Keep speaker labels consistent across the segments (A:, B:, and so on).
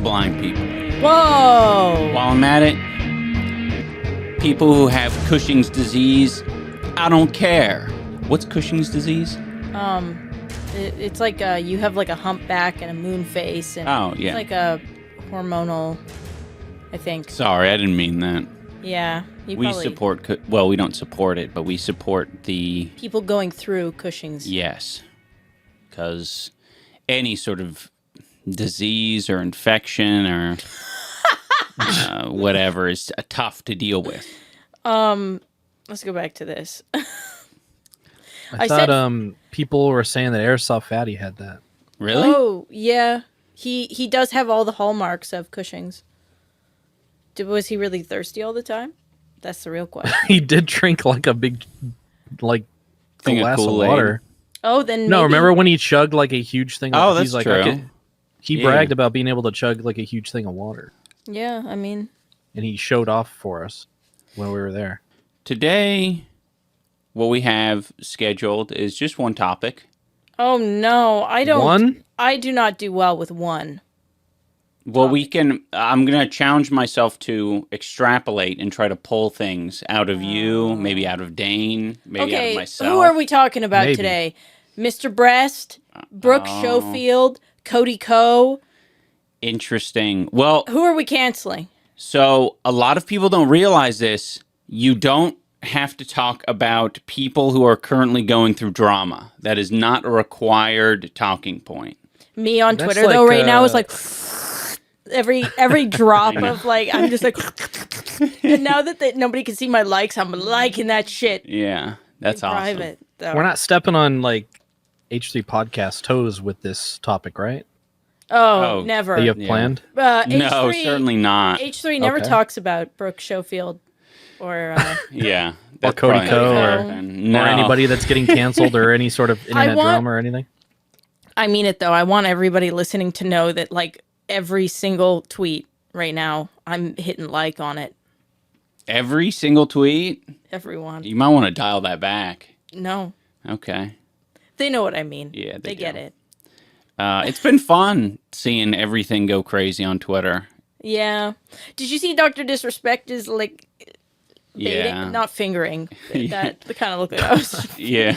A: blind people.
B: Whoa!
A: While I'm at it, people who have Cushing's disease, I don't care. What's Cushing's disease?
B: It's like you have like a humpback and a moon face, and it's like a hormonal, I think.
A: Sorry, I didn't mean that.
B: Yeah,
A: we support. Well, we don't support it, but we support the
B: people going through Cushing's.
A: Yes, because any sort of disease or infection or whatever is tough to deal with.
B: Let's go back to this.
C: I thought people were saying that Airsoft Fatty had that.
A: Really?
B: Oh, yeah. He does have all the hallmarks of Cushing's. Was he really thirsty all the time? That's the real question.
C: He did drink like a big glass of water.
B: Oh, then maybe...
C: No, remember when he chugged like a huge thing?
A: Oh, that's true.
C: He bragged about being able to chug like a huge thing of water.
B: Yeah, I mean...
C: And he showed off for us when we were there.
A: Today, what we have scheduled is just one topic.
B: Oh, no. I don't...
C: One?
B: I do not do well with one.
A: Well, I'm going to challenge myself to extrapolate and try to pull things out of you, maybe out of Dane, maybe out of myself.
B: Who are we talking about today? Mr. Breast, Brooke Schofield, Cody Coe.
A: Interesting. Well,
B: who are we canceling?
A: So a lot of people don't realize this. You don't have to talk about people who are currently going through drama. That is not a required talking point.
B: Me on Twitter, though, right now is like... Every drop of like, I'm just like, and now that nobody can see my likes, I'm liking that shit.
A: Yeah, that's awesome. Private,
B: though.
C: We're not stepping on like H3 podcast toes with this topic, right?
B: Oh, never.
C: That you have planned?
A: No, certainly not.
B: H3 never talks about Brooke Schofield or
C: or Cody Coe or anybody that's getting canceled or any sort of internet drama or anything.
B: I mean it though. I want everybody listening to know that like. Every single tweet right now, I'm hitting like on it.
A: Every single tweet?
B: Everyone.
A: You might want to dial that back.
B: No.
A: Okay.
B: They know what I mean.
A: Yeah,
B: they get it.
A: It's been fun seeing everything go crazy on Twitter.
B: Yeah. Did you see Dr. Disrespect is like baiting, not fingering? That kind of looked like I was.
A: Yeah.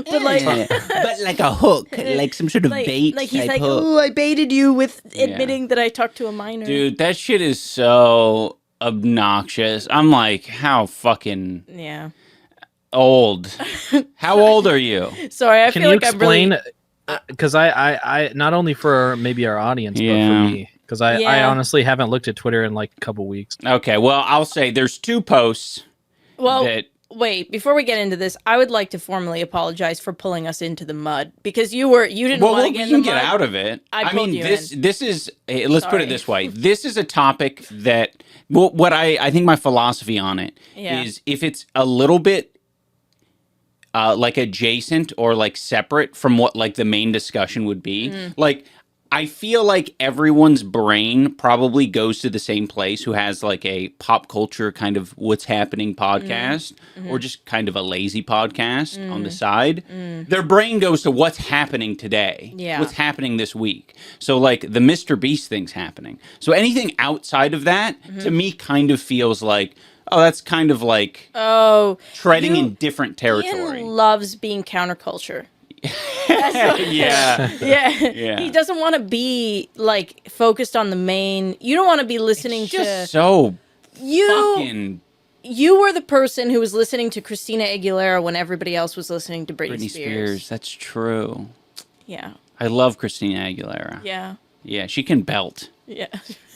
B: But like,
A: but like a hook, like some sort of bait.
B: Like he's like, "Oh, I baited you with admitting that I talked to a minor."
A: Dude, that shit is so obnoxious. I'm like, how fucking old? How old are you?
B: Sorry, I feel like I'm really.
C: Can you explain? Because I not only for maybe our audience, but for me, because I honestly haven't looked at Twitter in like a couple weeks.
A: Okay, well, I'll say there's two posts.
B: Well. Wait, before we get into this, I would like to formally apologize for pulling us into the mud because you didn't want to get in the mud.
A: Well, you can get out of it.
B: I mean,
A: this is let's put it this way. This is a topic that what I think my philosophy on it is if it's a little bit like adjacent or like separate from what like the main discussion would be, like I feel like everyone's brain probably goes to the same place who has like a pop culture kind of what's happening podcast or just kind of a lazy podcast on the side. Their brain goes to what's happening today, what's happening this week. So like the Mr. Beast thing's happening. So anything outside of that to me kind of feels like, oh, that's kind of like treading in different territory.
B: Ian loves being counterculture.
A: Yeah.
B: He doesn't want to be like focused on the main. You don't want to be listening
A: it's just so fucking.
B: You were the person who was listening to Christina Aguilera when everybody else was listening to Britney Spears.
A: That's true.
B: Yeah.
A: I love Christina Aguilera.
B: Yeah.
A: Yeah, she can belt.
B: Yeah.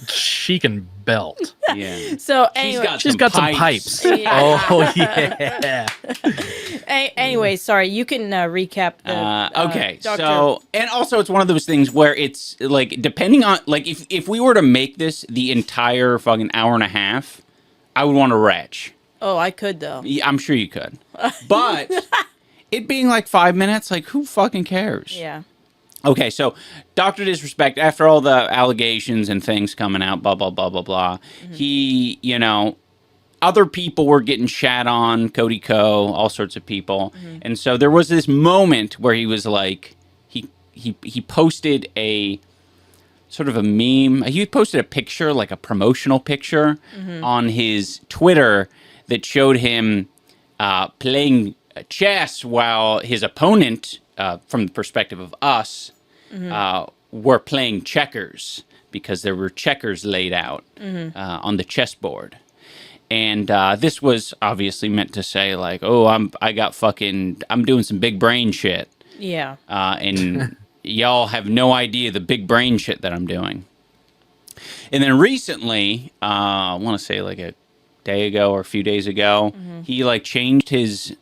C: She can belt.
A: Yeah.
B: So anyway,
C: she's got some pipes.
B: Yeah.
C: Oh yeah.
B: Anyway, sorry. You can recap the.
A: Okay. So, and also, it's one of those things where it's like depending on like if we were to make this the entire fucking hour and a half, I would want to retch.
B: Oh, I could though.
A: Yeah, I'm sure you could, but it being like 5 minutes, like who fucking cares?
B: Yeah.
A: Okay, so Dr. Disrespect, after all the allegations and things coming out, blah, blah, blah, blah, blah, he, other people were getting shat on, Cody Coe, all sorts of people. And so there was this moment where he was like, he posted a sort of a meme. He posted a picture, like a promotional picture, on his Twitter that showed him playing chess while his opponent, from the perspective of us, were playing checkers because there were checkers laid out on the chessboard. And this was obviously meant to say, like, oh, I'm doing some big brain shit.
B: Yeah.
A: And y'all have no idea the big brain shit that I'm doing. And then recently, I want to say like a day ago or a few days ago, he like changed his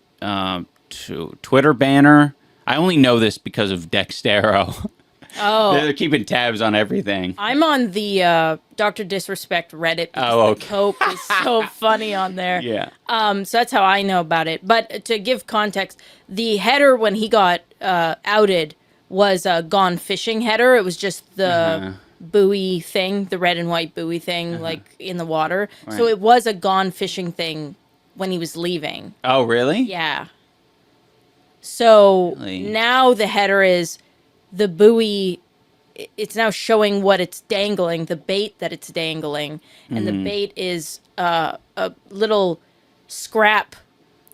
A: Twitter banner. I only know this because of Dextero.
B: Oh.
A: They're keeping tabs on everything.
B: I'm on the Dr. Disrespect Reddit because the Cope is so funny on there.
A: Yeah.
B: So that's how I know about it. But to give context, the header when he got outed was a gone fishing header. It was just the buoy thing, the red and white buoy thing, like in the water. Right. So it was a gone fishing thing when he was leaving.
A: Oh, really?
B: Yeah. So now the header is the buoy. It's now showing what it's dangling, the bait that it's dangling. And the bait is a little scrap piece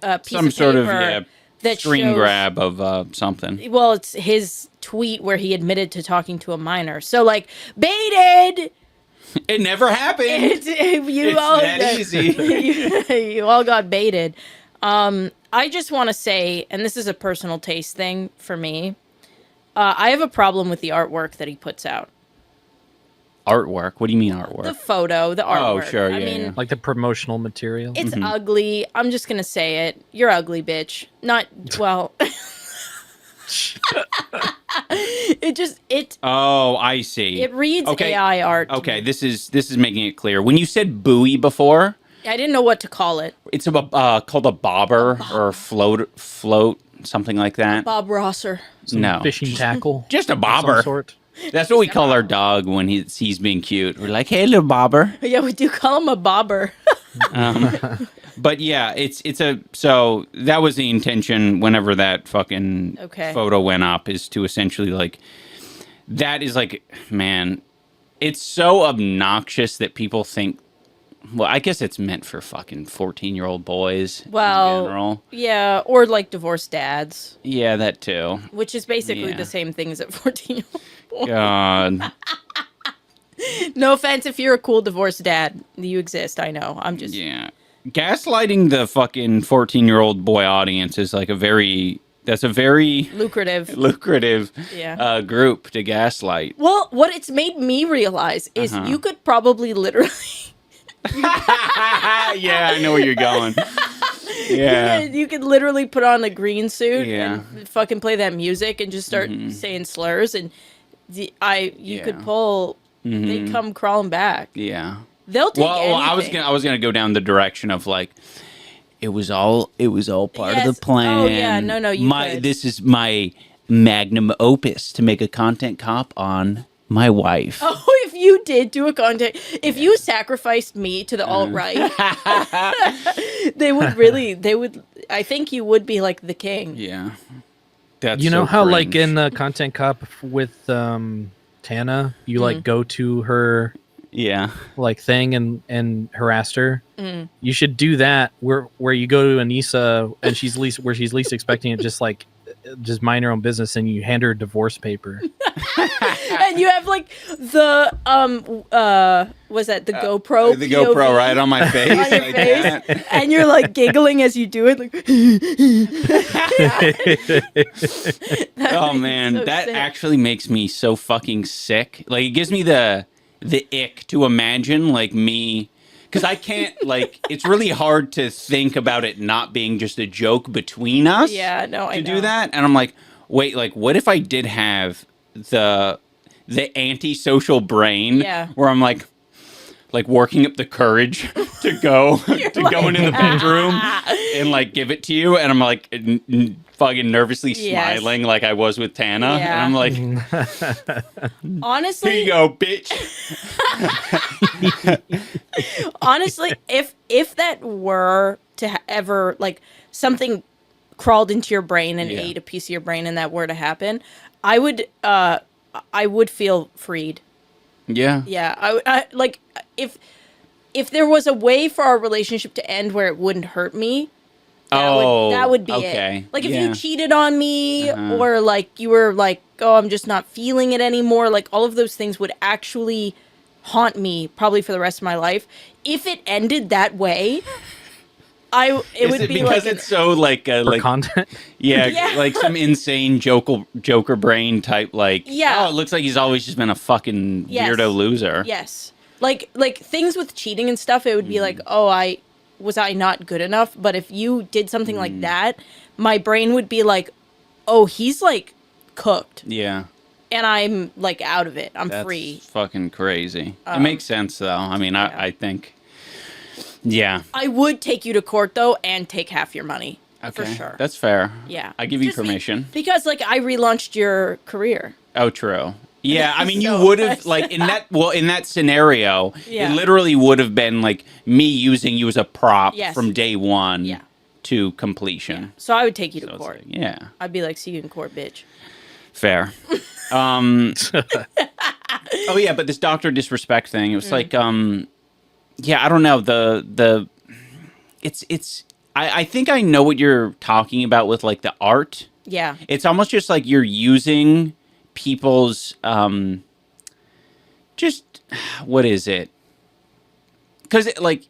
B: of paper. Some sort of that
A: screen grab of something.
B: Well, it's his tweet where he admitted to talking to a minor. So, like, baited!
A: It never happened. It's that easy.
B: You all got baited. I just want to say, and this is a personal taste thing for me, I have a problem with the artwork that he puts out.
A: Artwork? What do you mean artwork?
B: The photo, the artwork.
A: Oh, sure, yeah.
B: I mean,
C: like the promotional material.
B: It's ugly. I'm just going to say it. You're ugly, bitch. Not, well...
A: Oh, I see.
B: It reads AI art.
A: Okay, this is making it clear. When you said buoy before,
B: I didn't know what to call it.
A: It's called a bobber or a float, something like that.
B: Bob Rosser.
C: No, fishing tackle.
A: Just a bobber. Some sort. That's what we call our dog when he's being cute. We're like, hey, little bobber.
B: Yeah, we do call him a bobber.
A: But yeah, so that was the intention whenever that fucking photo went up, is to essentially like, that is like, man, it's so obnoxious that people think, well, I guess it's meant for fucking 14-year-old boys in general. Yeah,
B: or like divorced dads.
A: Yeah, that too.
B: Which is basically the same thing as a 14-year-old boy.
A: God.
B: No offense if you're a cool divorced dad. You exist, I know. I'm just...
A: Yeah. Gaslighting the fucking 14-year-old boy audience is like a very
B: lucrative
A: group to gaslight.
B: Well, what it's made me realize is you could probably literally...
A: Yeah, I know where you're going. Yeah.
B: You could literally put on a green suit and fucking play that music and just start saying slurs, and you could pull... They come crawling back.
A: Yeah.
B: They'll take anything.
A: Well, I was gonna go down the direction of like, it was all part of the plan.
B: Oh yeah, no, you could.
A: This is my magnum opus to make a content cop on my wife.
B: Oh, if you did do a content, if you sacrificed me to the alt-right, they would, I think you would be like the king.
A: Yeah.
C: That's how cringe. Like in the content cop with Tana, you like go to her like thing and harass her. You should do that where you go to Anissa and she's least expecting it, just mind her own business, and you hand her a divorce paper.
B: And you have like the was that the GoPro?
A: The POV GoPro right on my face.
B: On your face. And you're like giggling as you do it, like
A: oh man, so that sick. Actually makes me so fucking sick. Like, it gives me the ick to imagine like me, because I can't, like, it's really hard to think about it not being just a joke between us.
B: Yeah, no, I know.
A: To do that, and I'm like, wait, like, what if I did have the antisocial brain where I'm like working up the courage to go go into the bedroom and like give it to you, and I'm like fucking nervously smiling like I was with Tana, and I'm like,
B: honestly,
A: here you go, bitch.
B: Honestly, if that were to ever, like, something crawled into your brain and ate a piece of your brain and that were to happen, I would feel freed.
A: Yeah.
B: Yeah. I like if there was a way for our relationship to end where it wouldn't hurt me, that would be it. Like if you cheated on me or like you were like, oh, I'm just not feeling it anymore. Like all of those things would actually haunt me probably for the rest of my life. If it ended that way, it would be
A: because
B: like
A: it's so like
C: content.
A: Yeah, like some insane Joker brain type. Like,
B: yeah.
A: Oh, it looks like he's always just been a fucking weirdo loser.
B: Yes, like things with cheating and stuff. It would be like, oh, was I not good enough? But if you did something like that, my brain would be like, oh, he's like cooked.
A: Yeah.
B: And I'm like out of it. I'm free.
A: Fucking crazy. It makes sense though. I mean, I think. Yeah.
B: I would take you to court though and take half your money.
A: Okay.
B: For sure.
A: That's fair.
B: Yeah.
A: I give you permission.
B: Because like I relaunched your career.
A: Oh, true. Yeah, I mean, you would have like in that scenario, it literally would have been like me using you as a prop from day one to completion.
B: Yeah. So I would take you to court.
A: Like,
B: I'd be like, see you in court, bitch.
A: Fair. Oh yeah, but this Dr. Disrespect thing, it was like, I don't know. I think I know what you're talking about with like the art.
B: Yeah.
A: It's almost just like you're using people's just what is it? Because like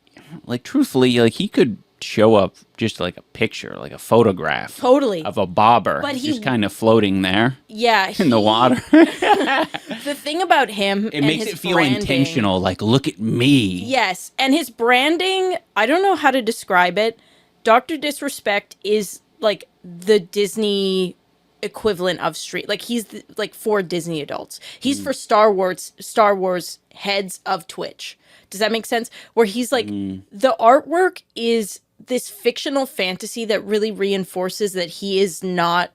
A: truthfully, like he could show up just like a picture, like a photograph,
B: totally
A: of a bobber, but just kind of floating there, in the water.
B: The thing about him,
A: it makes it feel intentional. Like, look at me.
B: Yes, and his branding, I don't know how to describe it. Dr. Disrespect is like the Disney equivalent of street. Like he's like for Disney adults. He's for Star Wars heads of Twitch. Does that make sense? Where he's like the artwork is this fictional fantasy that really reinforces that he is not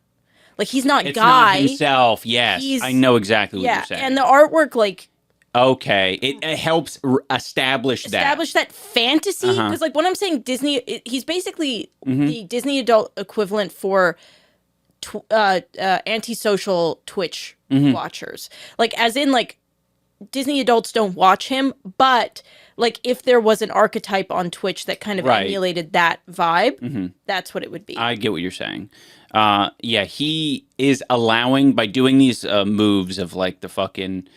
B: like he's not
A: it's
B: Guy
A: not himself. Yes, I know exactly what you're saying.
B: And the artwork like
A: it helps establish
B: that fantasy because like when I'm saying Disney, he's basically the Disney adult equivalent for antisocial Twitch watchers. Like as in like Disney adults don't watch him, but like if there was an archetype on Twitch that kind of emulated that vibe, that's what it would be.
A: I get what you're saying. He is allowing by doing these moves of like the fucking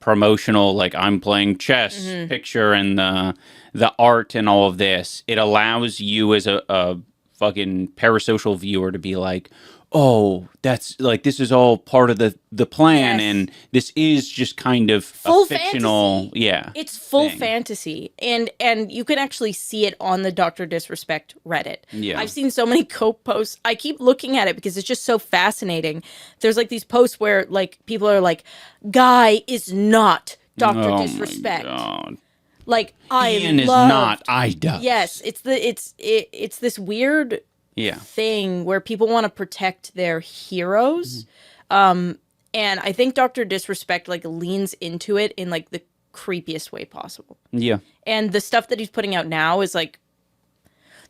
A: promotional, like I'm playing chess picture and the art and all of this. It allows you as a fucking parasocial viewer to be like, oh, that's like this is all part of the plan, and this is just kind of
B: full
A: a fictional,
B: fantasy. It's full fantasy, and you can actually see it on the Dr. Disrespect Reddit. Yeah, I've seen so many Cope posts. I keep looking at it because it's just so fascinating. There's like these posts where like people are like, "Guy is not Dr. Disrespect."
A: My God.
B: Like
A: Ian is not IDA.
B: Yes, it's this weird thing where people want to protect their heroes. And I think Dr. Disrespect like leans into it in like the creepiest way possible. Yeah. And the stuff that he's putting out now is like,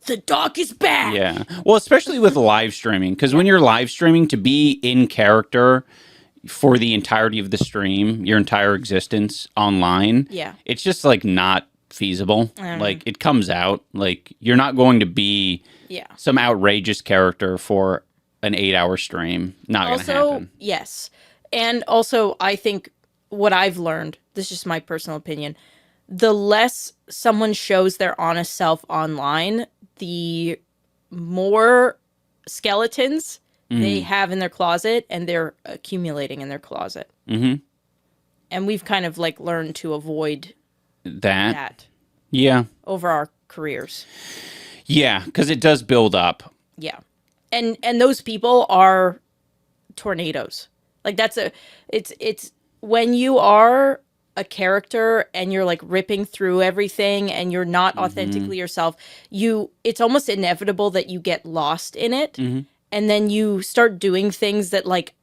B: the doc is back.
A: Yeah. Well, especially with live streaming, because when you're live streaming, to be in character for the entirety of the stream, your entire existence online, it's just like not feasible. Like it comes out like you're not going to be some outrageous character for an 8-hour stream. Not going to happen.
B: Yes. And also I think what I've learned, this is just my personal opinion, the less someone shows their honest self online, the more skeletons they have in their closet, and they're accumulating in their closet. And we've kind of like learned to avoid that.
A: Yeah.
B: Over our careers.
A: Yeah, because it does build up.
B: Yeah. And those people are tornadoes. Like it's when you are a character and you're like ripping through everything and you're not authentically yourself, it's almost inevitable that you get lost in it. And then you start doing things that like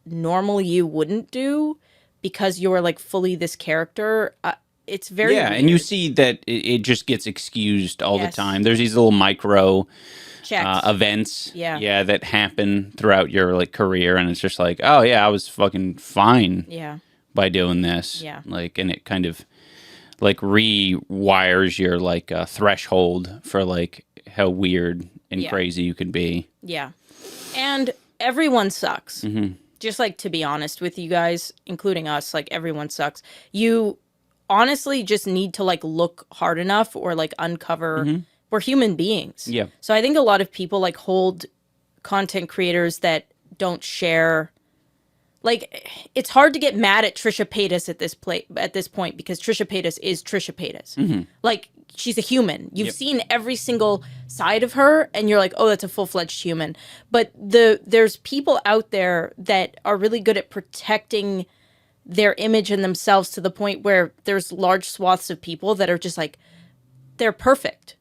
B: normally you wouldn't do because you're like fully this character. It's very weird.
A: And you see that it just gets excused all the time. There's these little micro events that happen throughout your like career, and it's just like, oh yeah, I was fucking fine by doing this.
B: Yeah.
A: Like, and it kind of like rewires your like threshold for like how weird and crazy you can be.
B: Yeah. And everyone sucks. Just like, to be honest with you guys, including us, like everyone sucks. You honestly just need to like look hard enough or like uncover we're human beings.
A: Yeah.
B: So I think a lot of people like hold content creators that don't share. Like, it's hard to get mad at Trisha Paytas at this point because Trisha Paytas is Trisha Paytas. Like, she's a human. You've seen every single side of her, and you're like, oh, that's a full-fledged human. But there's people out there that are really good at protecting their image and themselves to the point where there's large swaths of people that are just like, they're perfect.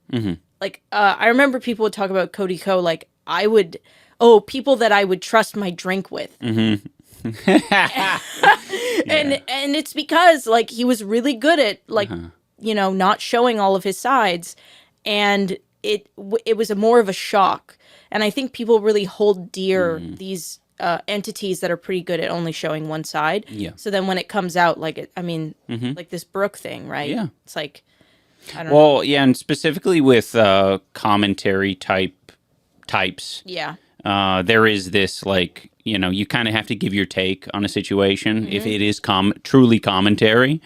B: Like, I remember people would talk about Cody Ko, like, people that I would trust my drink with. And it's because like he was really good at like not showing all of his sides, and it was more of a shock. And I think people really hold dear these entities that are pretty good at only showing one side. So then when it comes out, like like this Brooke thing, right? It's like, I don't know.
A: And specifically with commentary types. There is this like, you kind of have to give your take on a situation if it is truly commentary.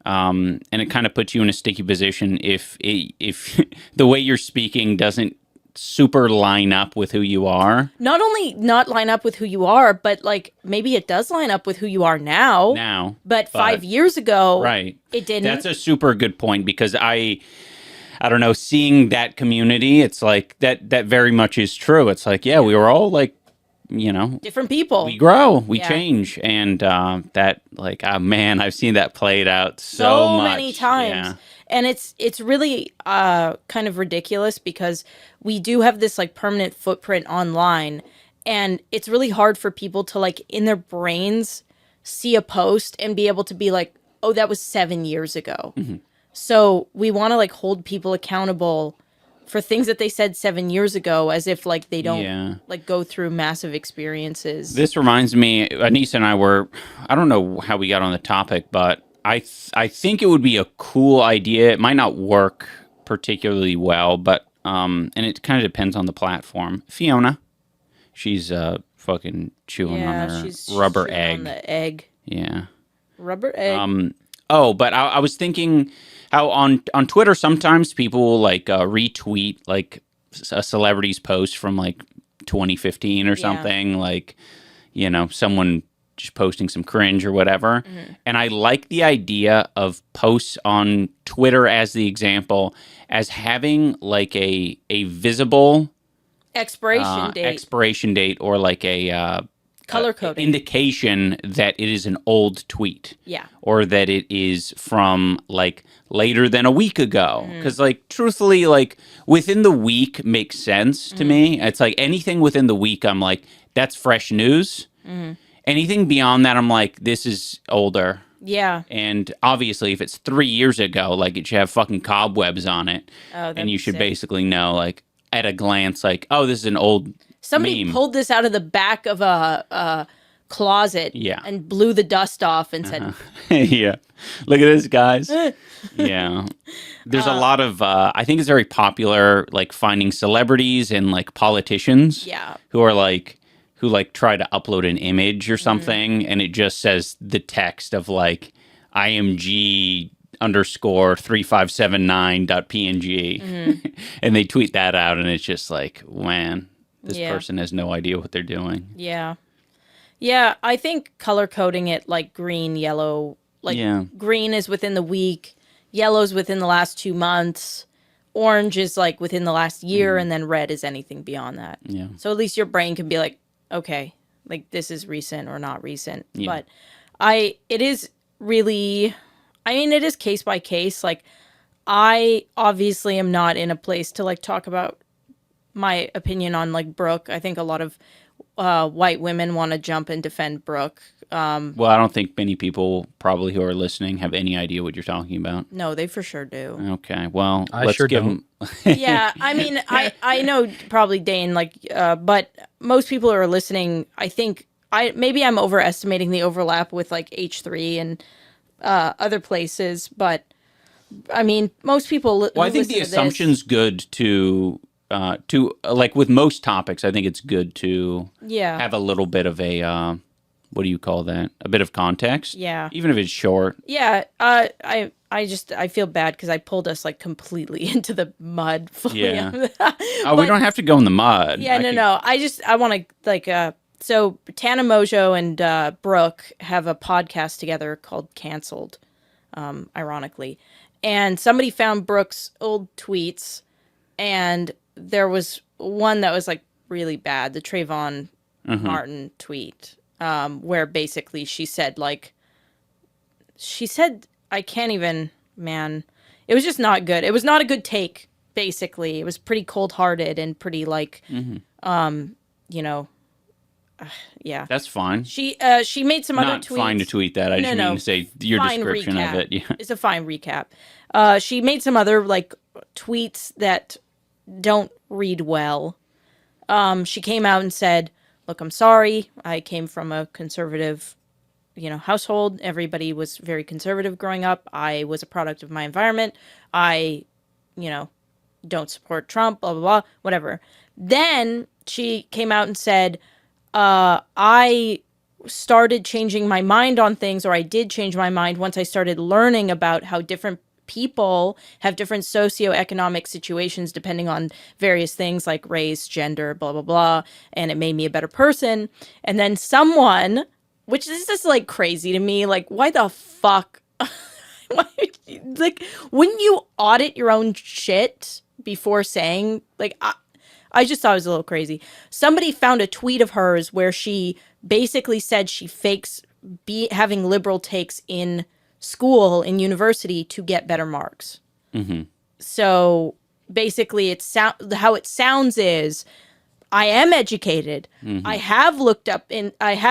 A: And it kind of puts you in a sticky position if the way you're speaking doesn't super line up with who you are.
B: Not only not line up with who you are, but like maybe it does line up with who you are now. But 5 years ago, it didn't.
A: That's a super good point, because I don't know, seeing that community, it's like that very much is true. It's like, we were all like,
B: different people.
A: We grow, we change. And that, like, man, I've seen that played out so much.
B: Many times. And it's really kind of ridiculous because we do have this like permanent footprint online, and it's really hard for people to like in their brains see a post and be able to be like, oh, that was 7 years ago. So we want to like hold people accountable for things that they said 7 years ago, as if like they don't like go through massive experiences.
A: This reminds me, Anissa and I don't know how we got on the topic, but I think it would be a cool idea. It might not work particularly well, but and it kind of depends on the platform. Fiona, she's fucking chewing on her rubber egg.
B: On the egg.
A: Yeah.
B: Rubber egg.
A: But I was thinking how on Twitter sometimes people will like retweet like a celebrity's post from like 2015 or something, like someone just posting some cringe or whatever. And I like the idea of posts on Twitter as the example as having like a visible expiration date or like a
B: color coding
A: indication that it is an old tweet. Or that it is from like later than a week ago. Because like truthfully, like within the week makes sense to me. It's like anything within the week, I'm like, that's fresh news. Anything beyond that, I'm like, this is older. And obviously, if it's 3 years ago, like it should have fucking cobwebs on it. And you should basically know, like, at a glance, like, oh, this is an old
B: Somebody
A: meme.
B: pulled this out of the back of a closet and blew the dust off and said,
A: look at this, guys. There's a lot of, I think it's very popular, like, finding celebrities and, like, politicians who are, like, who like try to upload an image or something, and it just says the text of like IMG_3579.png, and they tweet that out, and it's just like, man, this person has no idea what they're doing.
B: I think color coding it like green, yellow, like green is within the week, yellow's within the last 2 months, orange is like within the last year, and then red is anything beyond that. So at least your brain can be like, okay, like this is recent or not recent. But it is really, I mean, it is case by case. Like, I obviously am not in a place to like talk about my opinion on like Brooke. I think a lot of white women want to jump and defend Brooke.
A: Well, I don't think many people probably who are listening have any idea what you're talking about.
B: No, they for sure do.
A: Okay, well,
C: let's give them.
B: I mean, I know probably Dane, like, but most people who are listening, I think, maybe I'm overestimating the overlap with like H3 and other places, but I mean, most people.
A: Well, I think the assumption's good to like with most topics. I think it's good to have a little bit of a what do you call that? A bit of context.
B: Yeah.
A: Even if it's short.
B: Yeah. I feel bad because I pulled us like completely into the mud.
A: Yeah. We don't have to go in the mud.
B: Yeah. No. I want to like. So Tana Mongeau and Brooke have a podcast together called Cancelled, ironically. And somebody found Brooke's old tweets, and there was one that was like really bad, the Trayvon Martin tweet, where basically she said, I can't even, man, it was just not good. It was not a good take, basically. It was pretty cold-hearted and pretty like, yeah.
A: That's fine.
B: She made some other tweets.
A: Not fine to tweet that. I just mean to say your description
B: recap.
A: of it. Yeah.
B: It's a fine recap. She made some other like tweets that don't read well. She came out and said, "Look, I'm sorry. I came from a conservative, household. Everybody was very conservative growing up. I was a product of my environment. I, don't support Trump, blah, blah, blah, whatever." Then she came out and said, I started changing my mind on things, or I did change my mind once I started learning about how different people have different socioeconomic situations depending on various things like race, gender, blah, blah, blah. And it made me a better person. And then someone, which is just like crazy to me, like, why the fuck? Like, wouldn't you audit your own shit before saying, like, I just thought it was a little crazy. Somebody found a tweet of hers where she basically said she fakes having liberal takes in school, in university, to get better marks. Mm-hmm. So basically, how it sounds is, I am educated. Mm-hmm. I have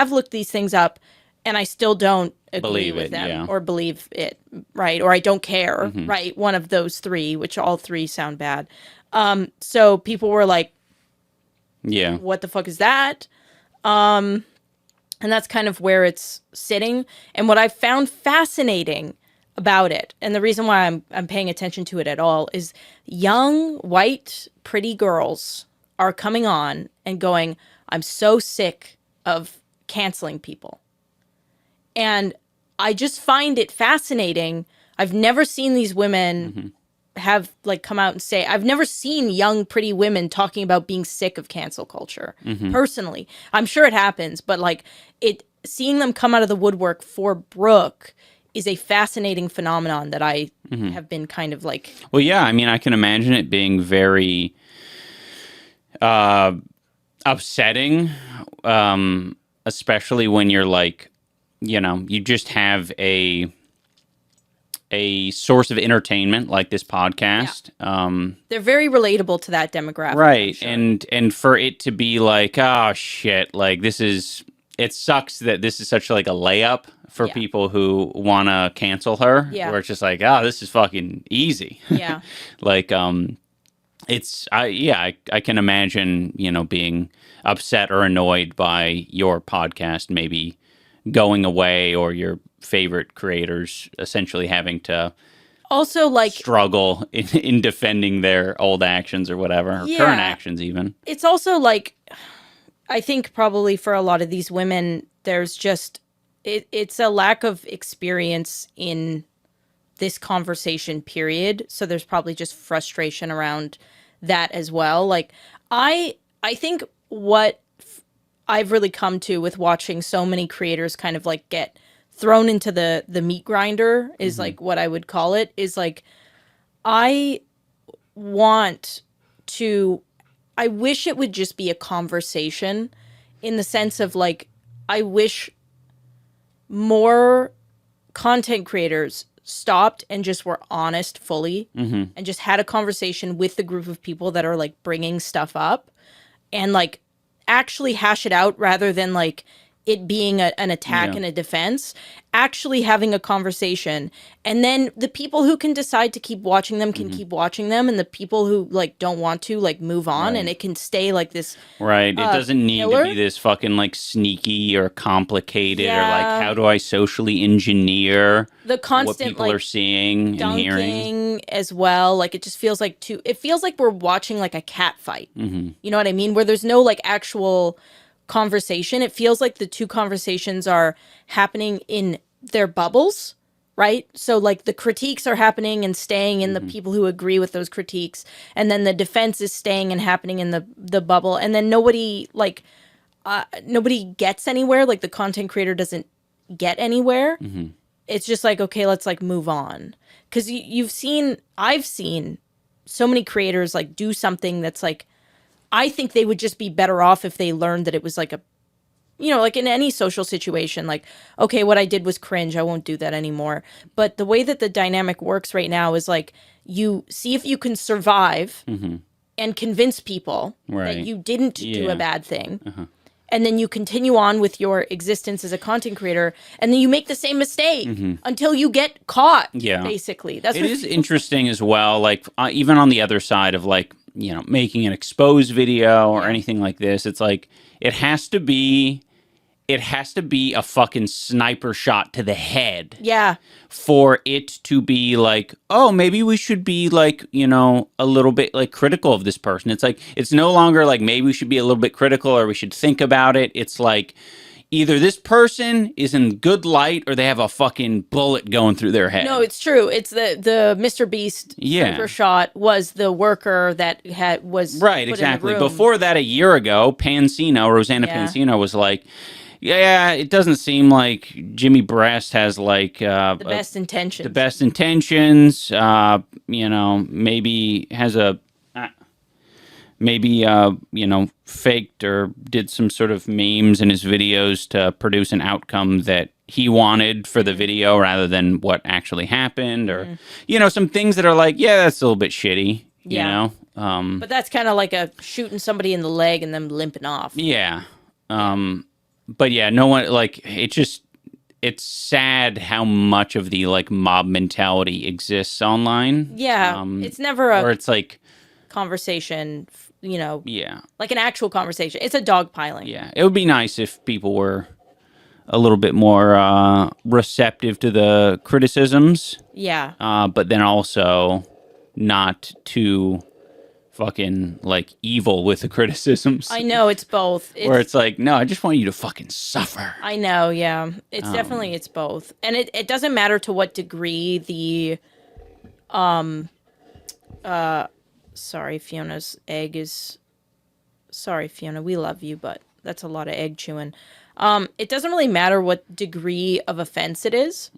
B: looked these things up, and I still don't agree with them or believe it, right? Or I don't care, right? One of those three, which all three sound bad. So people were like,
A: yeah,
B: what the fuck is that? And that's kind of where it's sitting. And what I found fascinating about it, and the reason why I'm paying attention to it at all, is young, white, pretty girls are coming on and going, I'm so sick of canceling people. And I just find it fascinating. I've never seen these women have like come out and say, I've never seen young, pretty women talking about being sick of cancel culture. Personally, I'm sure it happens, but like seeing them come out of the woodwork for Brooke is a fascinating phenomenon that I have been kind of like.
A: Well, yeah, I mean, I can imagine it being very upsetting, especially when you're like, you just have a source of entertainment like this podcast.
B: Yeah. They're very relatable to that demographic.
A: Right. Sure. And for it to be like, oh shit, like it sucks that this is such like a layup for people who want to cancel her. Yeah. Where it's just like, oh, this is fucking easy.
B: Yeah.
A: Like, I can imagine, being upset or annoyed by your podcast maybe going away, or your favorite creators essentially having to
B: also like
A: struggle in defending their old actions or whatever, or current actions even.
B: It's also like, I think probably for a lot of these women, there's just, it's a lack of experience in this conversation period. So there's probably just frustration around that as well. Like I think what I've really come to with watching so many creators kind of like get thrown into the meat grinder is like what I would call it, is like, I wish it would just be a conversation, in the sense of like, I wish more content creators stopped and just were honest fully and just had a conversation with the group of people that are like bringing stuff up, and like actually hash it out, rather than like it being an attack and a defense, actually having a conversation. And then the people who can decide to keep watching them can keep watching them, and the people who like don't want to like move on, and it can stay like this.
A: Right. It doesn't need to be this fucking like sneaky or complicated or like how do I socially engineer
B: the constant
A: what people
B: like
A: are seeing and hearing
B: as well. Like it just feels like it feels like we're watching like a cat fight. You know what I mean? Where there's no like actual conversation. It feels like the two conversations are happening in their bubbles, right? So like the critiques are happening and staying in the people who agree with those critiques, and then the defense is staying and happening in the bubble, and then nobody gets anywhere. Like the content creator doesn't get anywhere. It's just like, okay, let's like move on, because I've seen so many creators like do something that's like, I think they would just be better off if they learned that it was like like in any social situation, like, okay, what I did was cringe, I won't do that anymore. But the way that the dynamic works right now is like, you see if you can survive and convince people that you didn't do a bad thing. And then you continue on with your existence as a content creator, and then you make the same mistake until you get caught, basically.
A: It is interesting as well, like, even on the other side of, like, making an exposed video or anything like this, it's like, it has to be a fucking sniper shot to the head.
B: Yeah.
A: For it to be like, oh, maybe we should be like, a little bit like critical of this person. It's like, it's no longer like maybe we should be a little bit critical or we should think about it. It's like either this person is in good light or they have a fucking bullet going through their head.
B: No, it's true. It's the Mr. Beast sniper shot was the worker that was
A: right,
B: put
A: exactly.
B: in the room.
A: Before that, a year ago, Rosanna Pansino was like, yeah, it doesn't seem like Jimmy Breast has like
B: the best intentions.
A: The best intentions. Maybe has faked or did some sort of memes in his videos to produce an outcome that he wanted for the video rather than what actually happened, or some things that are like, yeah, that's a little bit shitty. But
B: that's kind of like a shooting somebody in the leg and them limping off.
A: Yeah. But yeah, no one, like, it's sad how much of the, like, mob mentality exists online.
B: Yeah, it's never
A: where it's like
B: conversation, like an actual conversation. It's a dogpiling.
A: Yeah, it would be nice if people were a little bit more receptive to the criticisms.
B: Yeah.
A: But then also not too fucking like evil with the criticisms.
B: I know, it's both.
A: Where it's like, no, I just want you to fucking suffer.
B: I know, yeah. It's definitely, it's both. And it doesn't matter to what degree the sorry, Fiona's egg is, sorry, Fiona, we love you, but that's a lot of egg chewing. It doesn't really matter what degree of offense it is.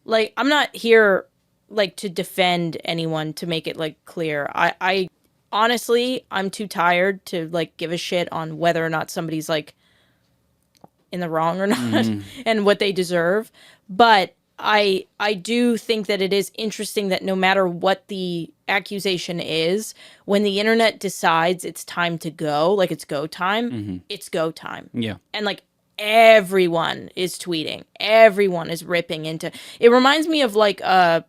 B: Like, I'm not here like to defend anyone, to make it like clear. I honestly, I'm too tired to like give a shit on whether or not somebody's like in the wrong or not and what they deserve. But I do think that it is interesting that no matter what the accusation is, when the internet decides it's time to go, like it's go time, it's go time.
A: Yeah.
B: And like everyone is tweeting, everyone is ripping into. It reminds me of like a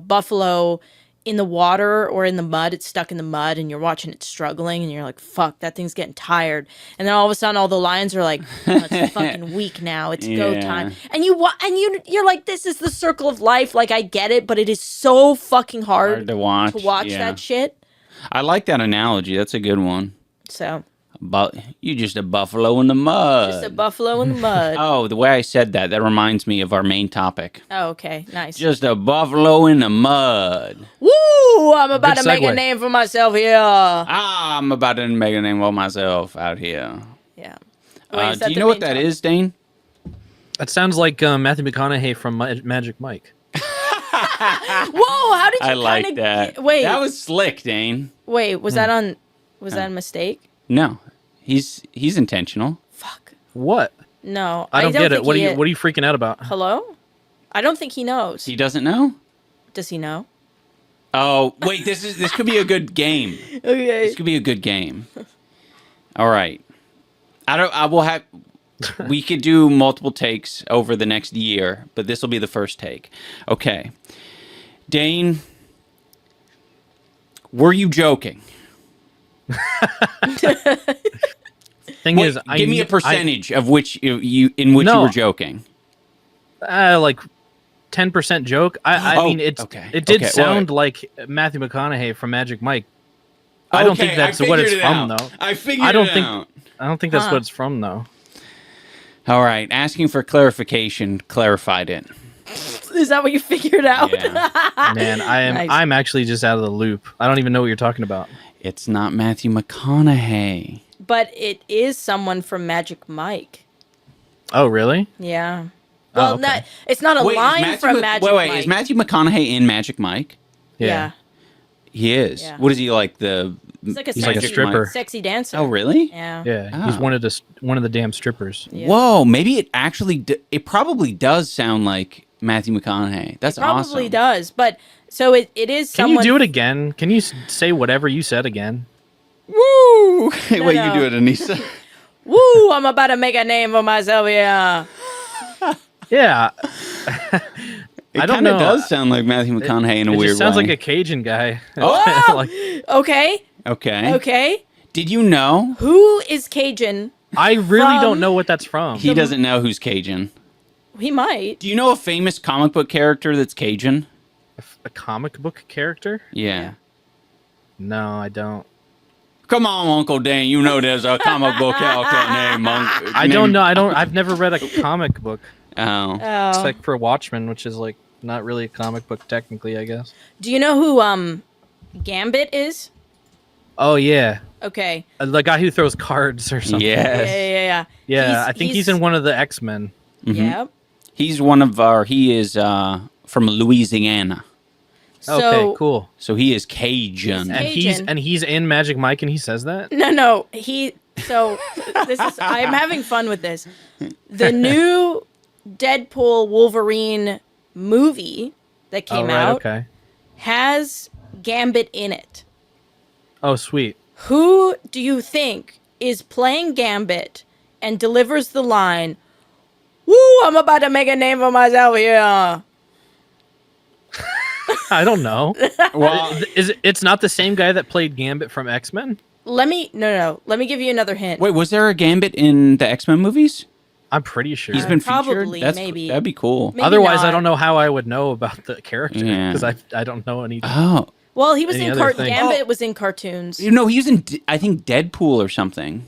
B: buffalo in the water or in the mud. It's stuck in the mud and you're watching it struggling and you're like, fuck, that thing's getting tired. And then all of a sudden all the lions are like, oh, it's fucking weak now, it's go time. And you're like, this is the circle of life. Like, I get it, but it is so fucking hard
A: to watch
B: that shit.
A: I like that analogy. That's a good one.
B: So
A: But you just a buffalo in the mud.
B: Just a buffalo in the mud.
A: Oh, the way I said that reminds me of our main topic.
B: Oh, okay. Nice.
A: Just a buffalo in the mud.
B: Woo! I'm about to make a name for myself here.
A: I'm about to make a name for myself out here.
B: Yeah.
A: Do you know what that is, Dane?
C: That sounds like Matthew McConaughey from Magic Mike.
B: Whoa! How did you?
A: I like that.
B: Wait,
A: that was slick, Dane.
B: Wait, was that on? Was that a mistake?
A: No, he's intentional.
B: Fuck.
C: What?
B: No,
C: I don't get it. What are you freaking out about?
B: Hello? I don't think he knows.
A: He doesn't know?
B: Does he know?
A: Oh, wait, this could be a good game.
B: Okay.
A: This could be a good game. All right. We could do multiple takes over the next year, but this will be the first take. Okay. Dane, were you joking?
C: Thing is,
A: give me a percentage of which you were joking.
C: Like 10% joke. I mean, it did sound like Matthew McConaughey from Magic Mike. I don't think that's what it's from, though.
A: I figured it out.
C: I don't think that's what it's from, though.
A: All right, asking for clarification clarified it.
B: Is that what you figured out?
A: Yeah.
C: Man, I'm actually just out of the loop. I don't even know what you're talking about.
A: It's not Matthew McConaughey.
B: But it is someone from Magic Mike.
C: Oh, really?
B: Yeah. Well, it's not a line from Magic Mike.
A: Wait, is Matthew McConaughey in Magic Mike?
B: Yeah.
A: He is. Yeah. What is he like?
B: He's like a
C: stripper,
B: sexy dancer.
A: Oh, really?
B: Yeah.
C: Yeah. Oh. He's one of the damn strippers.
A: Yeah. Whoa, maybe it actually it probably does sound like Matthew McConaughey. That's awesome. It
B: probably does, but so it is.
C: Can you do it again? Can you say whatever you said again?
A: Woo! Wait, you do it, Anissa.
B: Woo! I'm about to make a name for myself here.
C: Yeah.
A: I don't know. It does sound like Matthew McConaughey in a weird way. It
C: sounds like a Cajun guy.
B: Oh! Okay.
A: Okay. Did you know?
B: Who is Cajun?
C: I really don't know what that's from.
A: He doesn't know who's Cajun.
B: He might.
A: Do you know a famous comic book character that's Cajun?
C: A comic book character?
A: Yeah.
C: No, I don't.
A: Come on, Uncle Dan. You know there's a comic book character named
C: I don't know. I've never read a comic book.
A: Oh.
C: It's like for Watchmen, which is like not really a comic book technically, I guess.
B: Do you know who Gambit is?
C: Oh yeah.
B: Okay.
C: The guy who throws cards or something.
A: Yes.
C: Yeah. I think he's in one of the X-Men.
B: Mm-hmm. Yep.
A: He is from Louisiana.
C: Okay, cool.
A: So he is Cajun.
C: And he's in Magic Mike and he says that?
B: No. I'm having fun with this. The new Deadpool Wolverine movie that came out has Gambit in it.
C: Oh, sweet.
B: Who do you think is playing Gambit and delivers the line, "Woo, I'm about to make a name for myself here"?
C: I don't know. Well, it's not the same guy that played Gambit from X-Men?
B: Let me give you another hint.
A: Wait, was there a Gambit in the X-Men movies?
C: I'm pretty sure.
A: He's been
B: probably,
A: featured?
B: maybe.
A: That'd be cool.
B: Maybe
C: Otherwise,
B: not.
C: I don't know how I would know about the character because I don't know anything.
A: Oh.
B: Well, he was in Gambit was in cartoons.
A: You know, he was in, I think, Deadpool or something.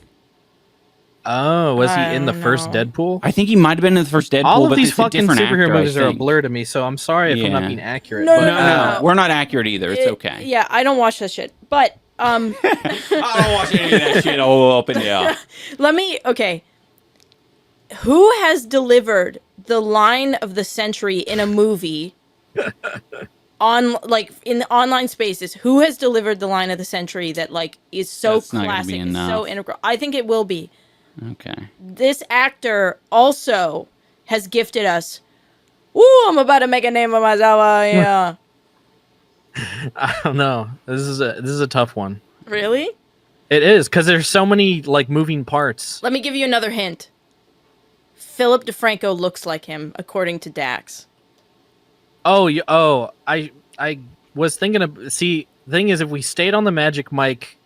C: Oh, was he in the first Deadpool?
A: I think he might have been in the first Deadpool.
C: All of these fucking superhero
A: actor,
C: movies are a blur to me, so I'm sorry if I'm not being accurate.
B: No.
A: We're not accurate either. It's okay.
B: Yeah, I don't watch that shit. But
A: I don't watch any of that shit all up in there.
B: Who has delivered the line of the century in a movie in the online spaces? Who has delivered the line of the century that is so classic, is so integral? I think it will be.
A: Okay.
B: This actor also has gifted us. Ooh, I'm about to make a name for myself. Yeah.
C: I don't know. This is a tough one.
B: Really?
C: It is because there's so many moving parts.
B: Let me give you another hint. Philip DeFranco looks like him, according to Dax.
C: I was thinking of. See, the thing is, if we stayed on the Magic Mike,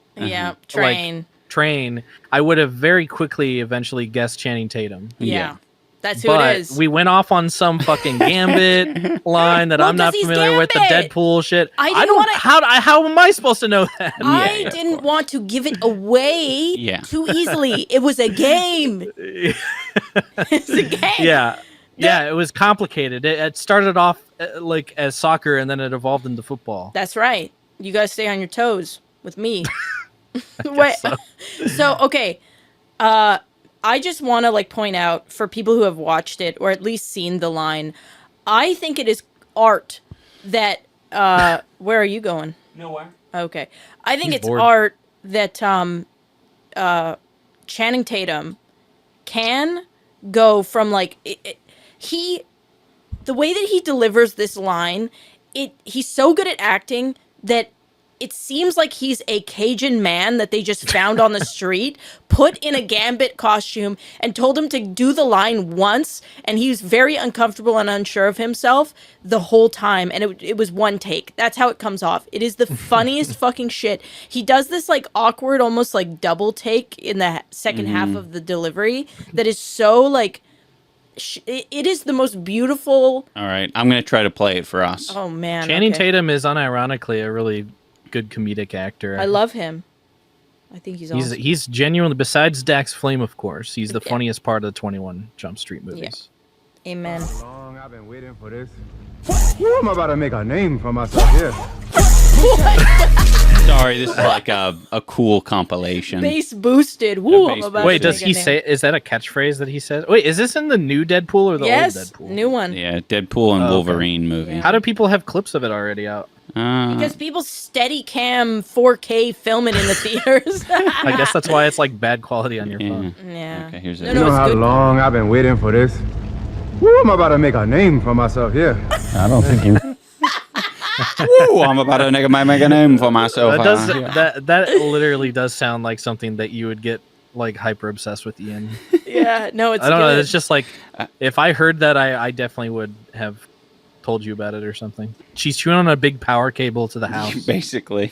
C: train, I would have very quickly eventually guessed Channing Tatum.
B: Yeah. That's who it is.
C: We went off on some fucking Gambit line that I'm not familiar with, the Deadpool shit. How am I supposed to know that?
B: I didn't want to give it away too easily. It was a game. It's a game.
C: Yeah, it was complicated. It started off as soccer and then it evolved into football.
B: That's right. You guys stay on your toes with me. Wait. So okay. I just want to point out for people who have watched it or at least seen the line, I think it is art that where are you going?
A: Nowhere.
B: Okay. I think it's
C: bored.
B: art that Channing Tatum can go from the way that he delivers this line, he's so good at acting that it seems like he's a Cajun man that they just found on the street, put in a Gambit costume, and told him to do the line once, and he was very uncomfortable and unsure of himself the whole time, and it was one take. That's how it comes off. It is the funniest fucking shit. He does this like awkward, almost like double take in the second half of the delivery that is so like... It is the most beautiful...
A: All right, I'm going to try to play it for us.
B: Oh, man.
C: Channing Tatum is unironically a really good comedic actor.
B: I love him. I think he's awesome.
C: He's genuinely, besides Dax Flame, of course, he's the funniest part of the 21 Jump Street movies.
B: Yeah. Amen.
D: How long I've been waiting for this. I'm about to make a name for myself here.
A: Sorry, this is like a cool compilation.
B: Bass boosted. Woo,
C: wait, does he say? Is that a catchphrise that he says? Wait, is this in the new Deadpool or the old Deadpool?
B: New one.
A: Yeah, Deadpool and Wolverine movie.
B: Yeah.
C: How do people have clips of it already out?
B: Because people steady cam 4K film it in the theaters.
C: I guess that's why it's like bad quality on your phone.
B: Yeah.
A: Okay, here's it.
D: You know how long I've been waiting for this. Woo, I'm about to make a name for myself here.
E: I don't think you.
A: Woo, I'm about to make a name for myself.
C: That literally does sound like something that you would get like hyper obsessed with, Ian.
B: Yeah, no, it's
C: I don't
B: good.
C: know. It's just like if I heard that, I definitely would have told you about it or something. She's chewing on a big power cable to the house.
A: Basically.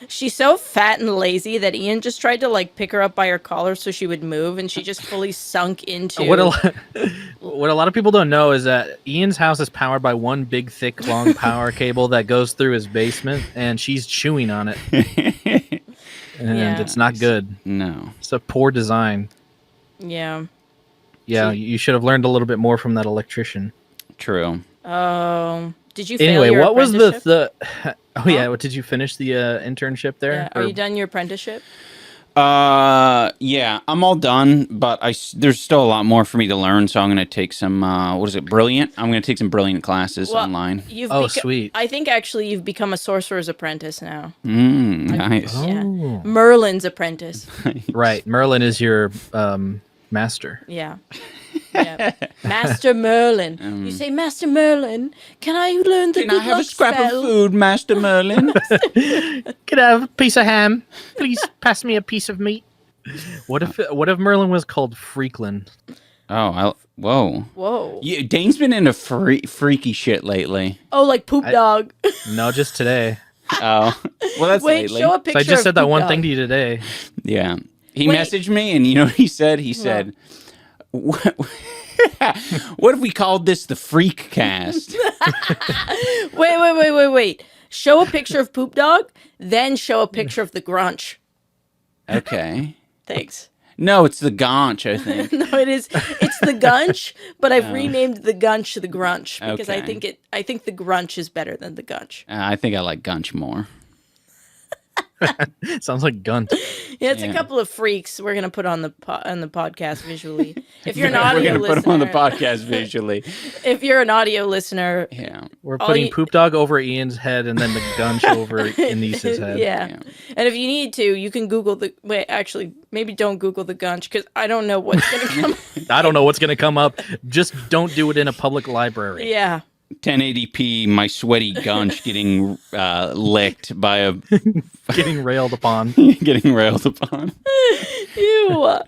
B: She's so fat and lazy that Ian just tried to like pick her up by her collar so she would move, and she just fully sunk into...
C: What a lot of people don't know is that Ian's house is powered by one big, thick, long power cable that goes through his basement, and she's chewing on it. And it's not good.
A: No.
C: It's a poor design.
B: Yeah.
C: Yeah, you should have learned a little bit more from that electrician.
A: True.
B: Oh, did you fail
C: Anyway,
B: your
C: what was
B: apprenticeship?
C: what did you finish the internship there?
B: Yeah. Are you done your apprenticeship?
A: Yeah, I'm all done, but there's still a lot more for me to learn, so I'm going to take some, Brilliant? I'm going to take some Brilliant classes online.
C: Sweet.
B: I think actually you've become a sorcerer's apprentice now.
A: Nice.
B: Yeah. Merlin's apprentice.
C: Right. Merlin is your master.
B: Yeah. Yeah. Master Merlin. You say, Master Merlin, can I learn the
A: Can I have a scrap of food, Master Merlin?
C: Can I have a piece of ham? Please pass me a piece of meat. What if Merlin was called Freaklin?
A: Oh, whoa. Dane's been into freaky shit lately.
B: Oh, like poop dog.
C: No, just today.
A: Oh, well, that's lately.
B: Show a picture.
C: So I just said that one
B: dog.
C: thing to you today.
A: Yeah. He messaged me, and you know what he said? He said, what if we called this the Freak Cast?
B: Wait. Show a picture of poop dog, then show a picture of the grunch.
A: Okay.
B: Thanks.
A: No, it's the Gaunch, I think.
B: No, it is. It's the Gunch, but I've renamed the Gunch to the Grunch because I think the Grunch is better than the Gunch.
A: I think I like Gunch more.
C: Sounds like Gunt.
B: Yeah, it's a couple of freaks we're gonna put on the podcast visually. If you're an audio
A: we're gonna
B: listener,
A: put them on the podcast visually.
B: If you're an audio listener,
C: we're putting Poop Dog over Ian's head and then the Gunch over Anisa's head.
B: Yeah. And if you need to, you can Google the. Wait, actually, maybe don't Google the Gunch because I don't know what's gonna come.
C: I don't know what's gonna come up. Just don't do it in a public library.
B: Yeah.
A: 1080p, my sweaty Gunch getting licked by a...
C: getting railed upon.
A: Getting railed upon.
B: Ew.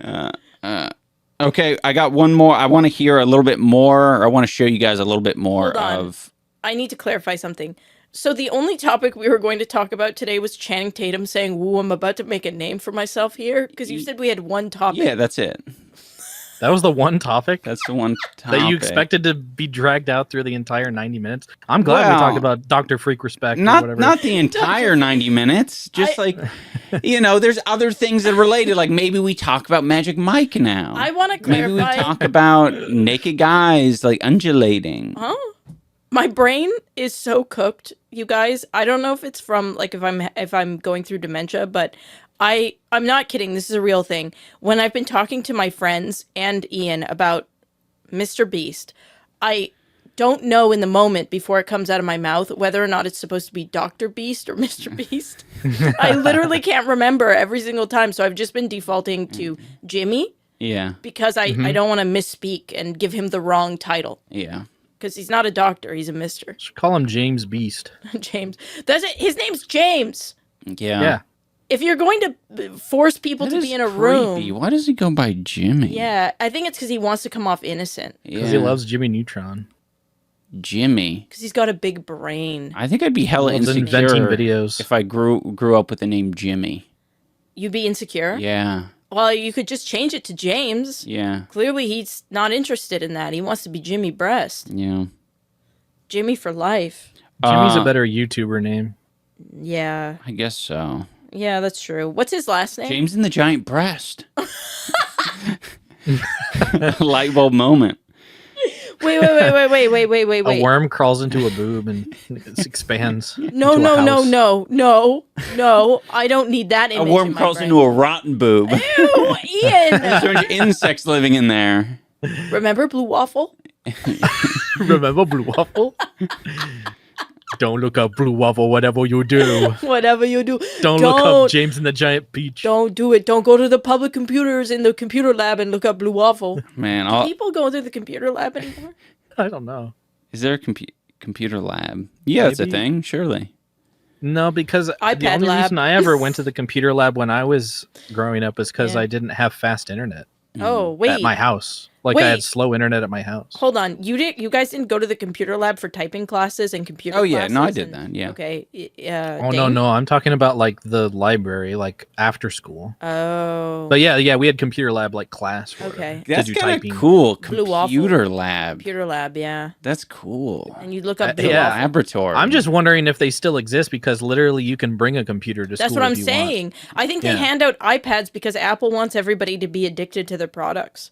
A: Okay, I got one more. I want to hear a little bit more. I want to show you guys a little bit more of...
B: I need to clarify something. So the only topic we were going to talk about today was Channing Tatum saying, "Woo, I'm about to make a name for myself here." Because you said we had one topic.
A: Yeah, that's it.
C: That was the one topic?
A: That's the one topic.
C: That you expected to be dragged out through the entire 90 minutes? I'm glad we talked about Dr. Freak Respect or whatever.
A: Not the entire 90 minutes. Just there's other things that are related. Like maybe we talk about Magic Mike now.
B: I want to clarify.
A: Maybe we talk about naked guys like undulating.
B: Huh? My brain is so cooked, you guys. I don't know if it's from if I'm going through dementia, but I'm not kidding. This is a real thing. When I've been talking to my friends and Ian about Mr. Beast, I don't know in the moment before it comes out of my mouth whether or not it's supposed to be Dr. Beast or Mr. Beast. I literally can't remember every single time. So I've just been defaulting to Jimmy.
A: Yeah.
B: Because I don't want to misspeak and give him the wrong title.
A: Yeah.
B: because he's not a doctor. He's a Mister.
C: Should call him James Beast.
B: James. That's it. His name's James.
C: Yeah.
B: If you're going to force people to be in a room,
A: why does he go by Jimmy?
B: Yeah, I think it's because he wants to come off innocent.
C: Because he loves Jimmy Neutron.
A: Jimmy.
B: Because he's got a big brain.
A: I think I'd be hella insecure
C: inventing videos
A: if I grew up with the name Jimmy.
B: You'd be insecure?
A: Yeah.
B: Well, you could just change it to James.
A: Yeah.
B: Clearly, he's not interested in that. He wants to be Jimmy Breast.
A: Yeah.
B: Jimmy for life.
C: Jimmy's a better YouTuber name.
B: Yeah.
A: I guess so.
B: Yeah, that's true. What's his last name?
A: James and the Giant Breast. Light bulb moment.
B: Wait.
C: A worm crawls into a boob and it expands.
B: No. I don't need that image.
A: A worm crawls into a rotten boob.
B: Ew, Ian.
A: There's a bunch of insects living in there.
B: Remember Blue Waffle?
C: Remember Blue Waffle? Don't look up Blue Waffle, whatever you do.
B: Whatever you do.
C: Don't look up James and the Giant Peach.
B: Don't do it. Don't go to the public computers in the computer lab and look up Blue Waffle.
A: Man,
B: Do people go to the computer lab anymore?
C: I don't know.
A: Is there a computer lab? Yeah, it's a thing, surely.
C: No, because
B: iPad
C: the only
B: lab.
C: reason I ever went to the computer lab when I was growing up is because I didn't have fast internet
B: Oh, wait.
C: at my house. Like I had slow internet at my house.
B: Hold on. You guys didn't go to the computer lab for typing classes and computer
A: Oh, yeah.
B: classes?
A: No, I did that. Yeah.
B: Okay.
C: Oh, no. I'm talking about like the library, like after school.
B: Oh.
C: But yeah, we had computer lab like class. For
B: Okay.
A: That's
C: to do
A: kind of
C: typing.
A: cool.
B: Blue Waffle.
A: Computer lab.
B: Computer lab, yeah.
A: That's cool.
B: And you look up Blue
C: yeah.
B: Waffle.
A: Laboratory.
C: I'm just wondering if they still exist because literally you can bring a computer to school.
B: That's what I'm
C: if you
B: saying.
C: want.
B: I think they hand out iPads because Apple wants everybody to be addicted to their products.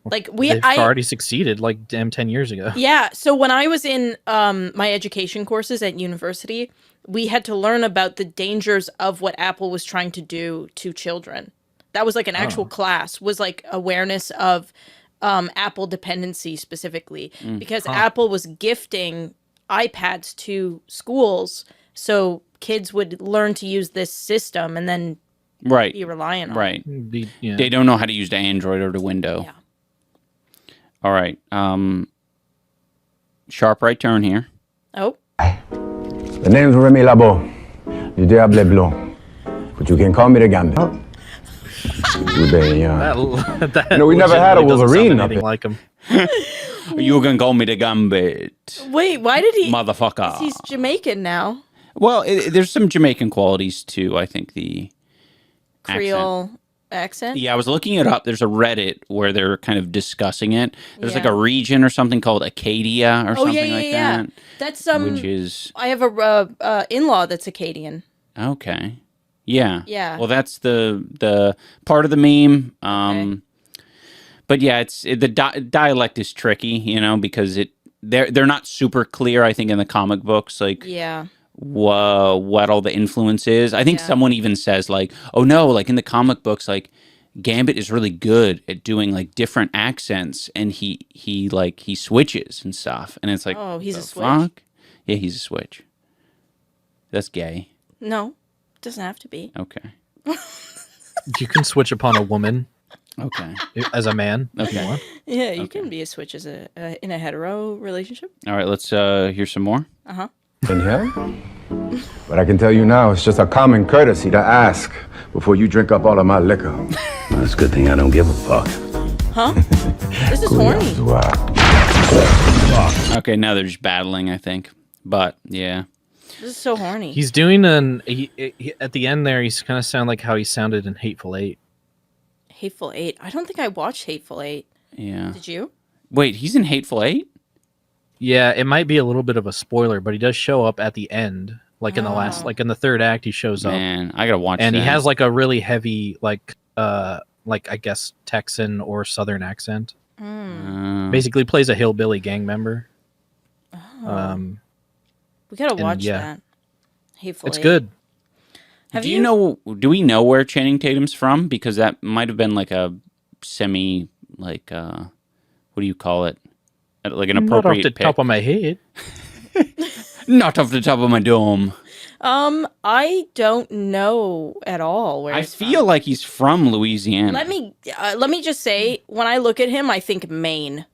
B: Like
C: They've already succeeded like 10 years ago.
B: Yeah. So when I was in my education courses at university, we had to learn about the dangers of what Apple was trying to do to children. That was like an actual class, was like awareness of Apple dependency specifically, because Apple was gifting iPads to schools so kids would learn to use this system and then be reliant on it.
A: Right. They don't know how to use the Android or the Window.
B: Yeah.
A: All right. Sharp right turn here.
B: Oh.
D: The name's Remy Labo. Du Diable Blanc. But you can call me the Gambit. We never had a Wolverine up here.
C: Like him.
A: You can call me the Gambit.
B: Wait, why did he?
A: Motherfucker.
B: He's Jamaican now.
A: Well, there's some Jamaican qualities too. I think the
B: Creole accent.
A: Yeah, I was looking it up. There's a Reddit where they're kind of discussing it. There's like a region or something called Acadia or something like that.
B: That's
A: which is
B: I have a in-law that's Acadian.
A: Okay. Yeah.
B: Yeah.
A: Well, that's the part of the meme. But yeah, the dialect is tricky, because they're not super clear. I think in the comic books, like what all the influence is. I think someone even says like, oh no, like in the comic books, like Gambit is really good at doing like different accents, and he switches and stuff, and it's like,
B: oh, he's a switch.
A: Fuck? Yeah, he's a switch. That's gay.
B: No, doesn't have to be.
A: Okay.
C: You can switch upon a woman.
A: Okay.
C: As a man.
A: Okay.
B: Yeah, you can be a switch as in a hetero relationship.
A: All right, let's hear some more.
D: In here? But I can tell you now, it's just a common courtesy to ask before you drink up all of my liquor.
E: That's a good thing I don't give a fuck.
B: Huh? This is horny.
A: Okay, now they're just battling, I think. But, yeah.
B: This is so horny.
C: He's doing at the end there, he's kind of sound like how he sounded in Hateful Eight.
B: Hateful Eight. I don't think I watched Hateful Eight.
A: Yeah.
B: Did you?
A: Wait, he's in Hateful Eight?
C: Yeah, it might be a little bit of a spoiler, but he does show up at the end. Like in the last, like in the third act, he shows up.
A: Man, I gotta watch that.
C: And he has like a really heavy, like I guess Texan or Southern accent. Basically plays a hillbilly gang member.
B: We gotta watch that. Hateful
C: It's
B: Eight.
C: good.
A: Do we know where Channing Tatum's from? Because that might have been like a semi, like, what do you call it? Like an appropriate
C: Not off the top of my head.
A: Not off the top of my dome.
B: I don't know at all where
A: I feel like he's from Louisiana.
B: Let me just say, when I look at him, I think Maine.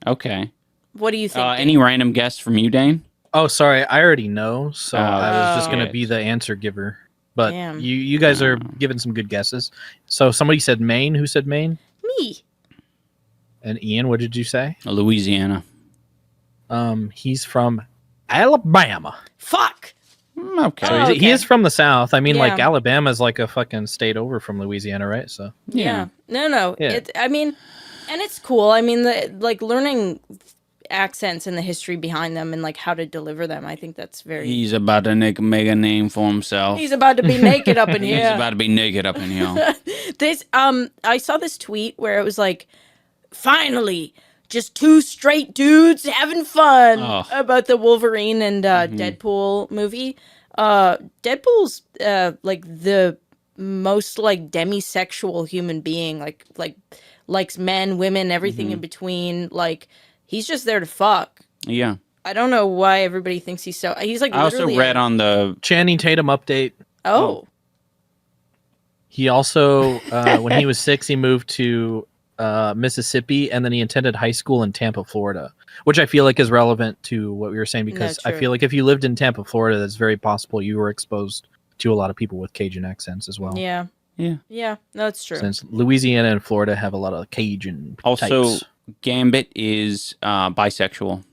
A: Okay.
B: What do you think?
A: Any random guess from you, Dane?
C: Oh, sorry. I already know, so I was just going to be the answer giver. But you guys are giving some good guesses. So somebody said Maine. Who said Maine?
B: Me.
C: And Ian, what did you say?
A: Louisiana.
C: He's from Alabama.
B: Fuck.
A: Okay.
C: So
B: okay.
C: he is from the South. I mean, like Alabama is like a fucking state over from Louisiana, right? So
B: yeah. No.
C: Yeah.
B: I mean, and it's cool. I mean, like learning accents and the history behind them and like how to deliver them. I think that's very.
A: He's about to make a name for himself.
B: He's about to be naked up in here.
A: He's about to be naked up in here.
B: I saw this tweet where it was like, finally, just two straight dudes having fun about the Wolverine and Deadpool movie. Deadpool's like the most like demisexual human being, like likes men, women, everything in between. Like he's just there to fuck.
A: Yeah.
B: I don't know why everybody thinks he's so. He's like.
A: I also read on the
C: Channing Tatum update.
B: Oh.
C: He also, when he was 6, he moved to Mississippi, and then he attended high school in Tampa, Florida, which I feel like is relevant to what we were saying, because I feel like if you lived in Tampa, Florida, that's very possible you were exposed to a lot of people with Cajun accents as well.
B: Yeah. No, that's true.
C: Since Louisiana and Florida have a lot of Cajun
A: also
C: types.
A: Gambit is bisexual.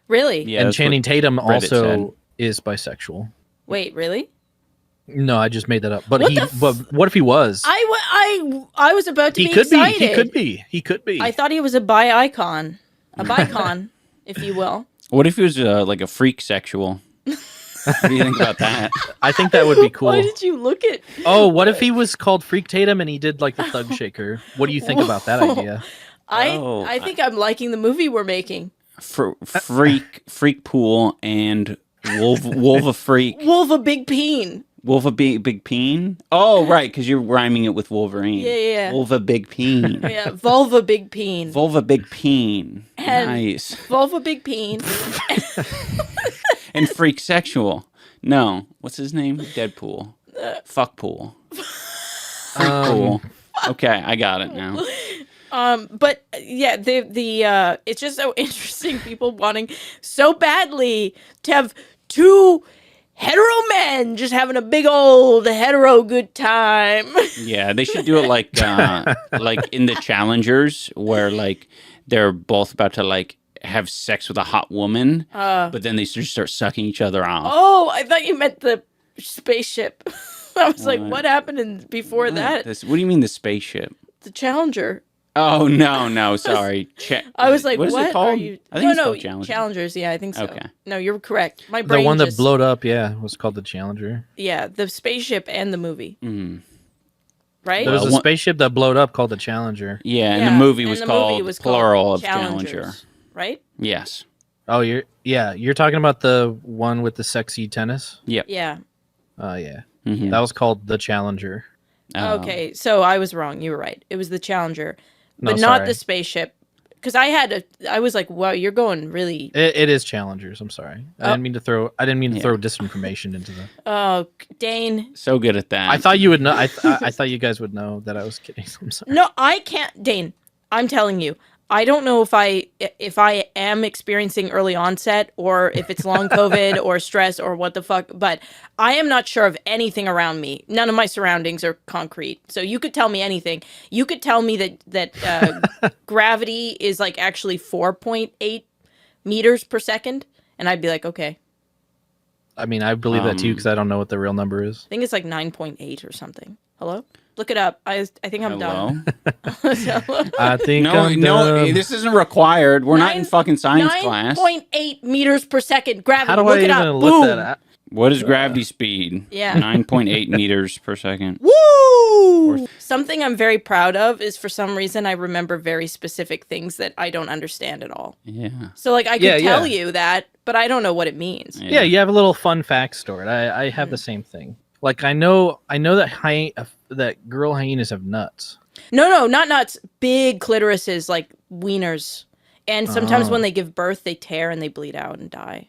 B: Really?
A: Yeah,
C: and Channing Tatum
A: Reddit
C: also
A: said.
C: is bisexual.
B: Wait, really?
C: No, I just made that up. But
B: What
C: but what if he was?
B: I was about to
C: He
B: be
C: could
B: excited.
C: be. He could be.
B: I thought he was a bi icon, a bicon, if you will.
A: What if he was like a freak sexual? What do you think about that?
C: I think that would be cool.
B: Why did you look at?
C: Oh, what if he was called Freak Tatum and he did like the thug shaker? What do you think about that idea?
B: I think I'm liking the movie we're making.
A: Freak pool and Wolva freak.
B: Wolva big peen.
A: Wolva big peen? Oh, right, because you're rhyming it with Wolverine.
B: Yeah.
A: Wolva big peen.
B: Yeah, vulva big peen.
A: Vulva big peen.
B: And
A: nice.
B: Vulva big peen.
A: And freak sexual. No. What's his name? Deadpool. Fuck pool. Freak pool. Okay, I got it now.
B: But yeah, the it's just so interesting. People wanting so badly to have two hetero men just having a big old hetero good time.
A: Yeah, they should do it like in the Challengers, where like they're both about to like have sex with a hot woman, but then they just start sucking each other off.
B: Oh, I thought you meant the spaceship. I was like, what happened before that?
A: What do you mean the spaceship?
B: The Challenger.
A: Oh no, sorry.
B: I was like,
A: what is it called?
B: Are you?
A: I think it's
B: no,
A: called Challenger.
B: Challengers. Yeah, I think so.
A: Okay.
B: No, you're correct. My brain.
C: The one that
B: just,
C: blowed up, was called the Challenger.
B: Yeah, the spaceship and the movie.
A: Mm.
B: Right.
C: There was a spaceship that blowed up called the Challenger.
A: Yeah, and the movie was called plural of Challenger.
B: Right.
A: Yes.
C: Oh, you're talking about the one with the sexy tennis.
A: Yep.
B: Yeah.
C: Oh yeah,
A: Mm-hmm.
C: that was called the Challenger.
B: Okay, so I was wrong. You were right. It was the Challenger,
C: No,
B: but not
C: sorry.
B: the spaceship. Because I was like, wow, you're going really.
C: It is Challengers. I'm sorry. I didn't mean to throw disinformation into the.
B: Oh, Dane.
A: So good at that.
C: I thought you would know. I thought you guys would know that I was kidding. I'm sorry.
B: No, I can't, Dane. I'm telling you. I don't know if I am experiencing early onset or if it's long COVID or stress or what the fuck, but I am not sure of anything around me. None of my surroundings are concrete. So you could tell me anything. You could tell me that gravity is like actually 4.8 meters per second, and I'd be like, okay.
C: I mean, I believe that too because I don't know what the real number is.
B: I think it's like 9.8 or something. Hello? Look it up. I think I'm done.
C: I think
A: no, this isn't required. We're not in fucking science class.
B: 9.8 meters per second gravity.
C: How do
B: look
C: I
B: it
C: even
B: up.
C: look
B: Boom.
C: that up?
A: What is gravity speed?
B: Yeah.
A: 9.8 meters per second.
B: Woo! Something I'm very proud of is for some reason I remember very specific things that I don't understand at all.
A: Yeah.
B: So like I could tell you that, but I don't know what it means.
C: Yeah, you have a little fun fact stored. I have the same thing. Like I know that girl hyenas have nuts.
B: No, not nuts. Big clitorises, like wieners. And sometimes when they give birth, they tear and they bleed out and die.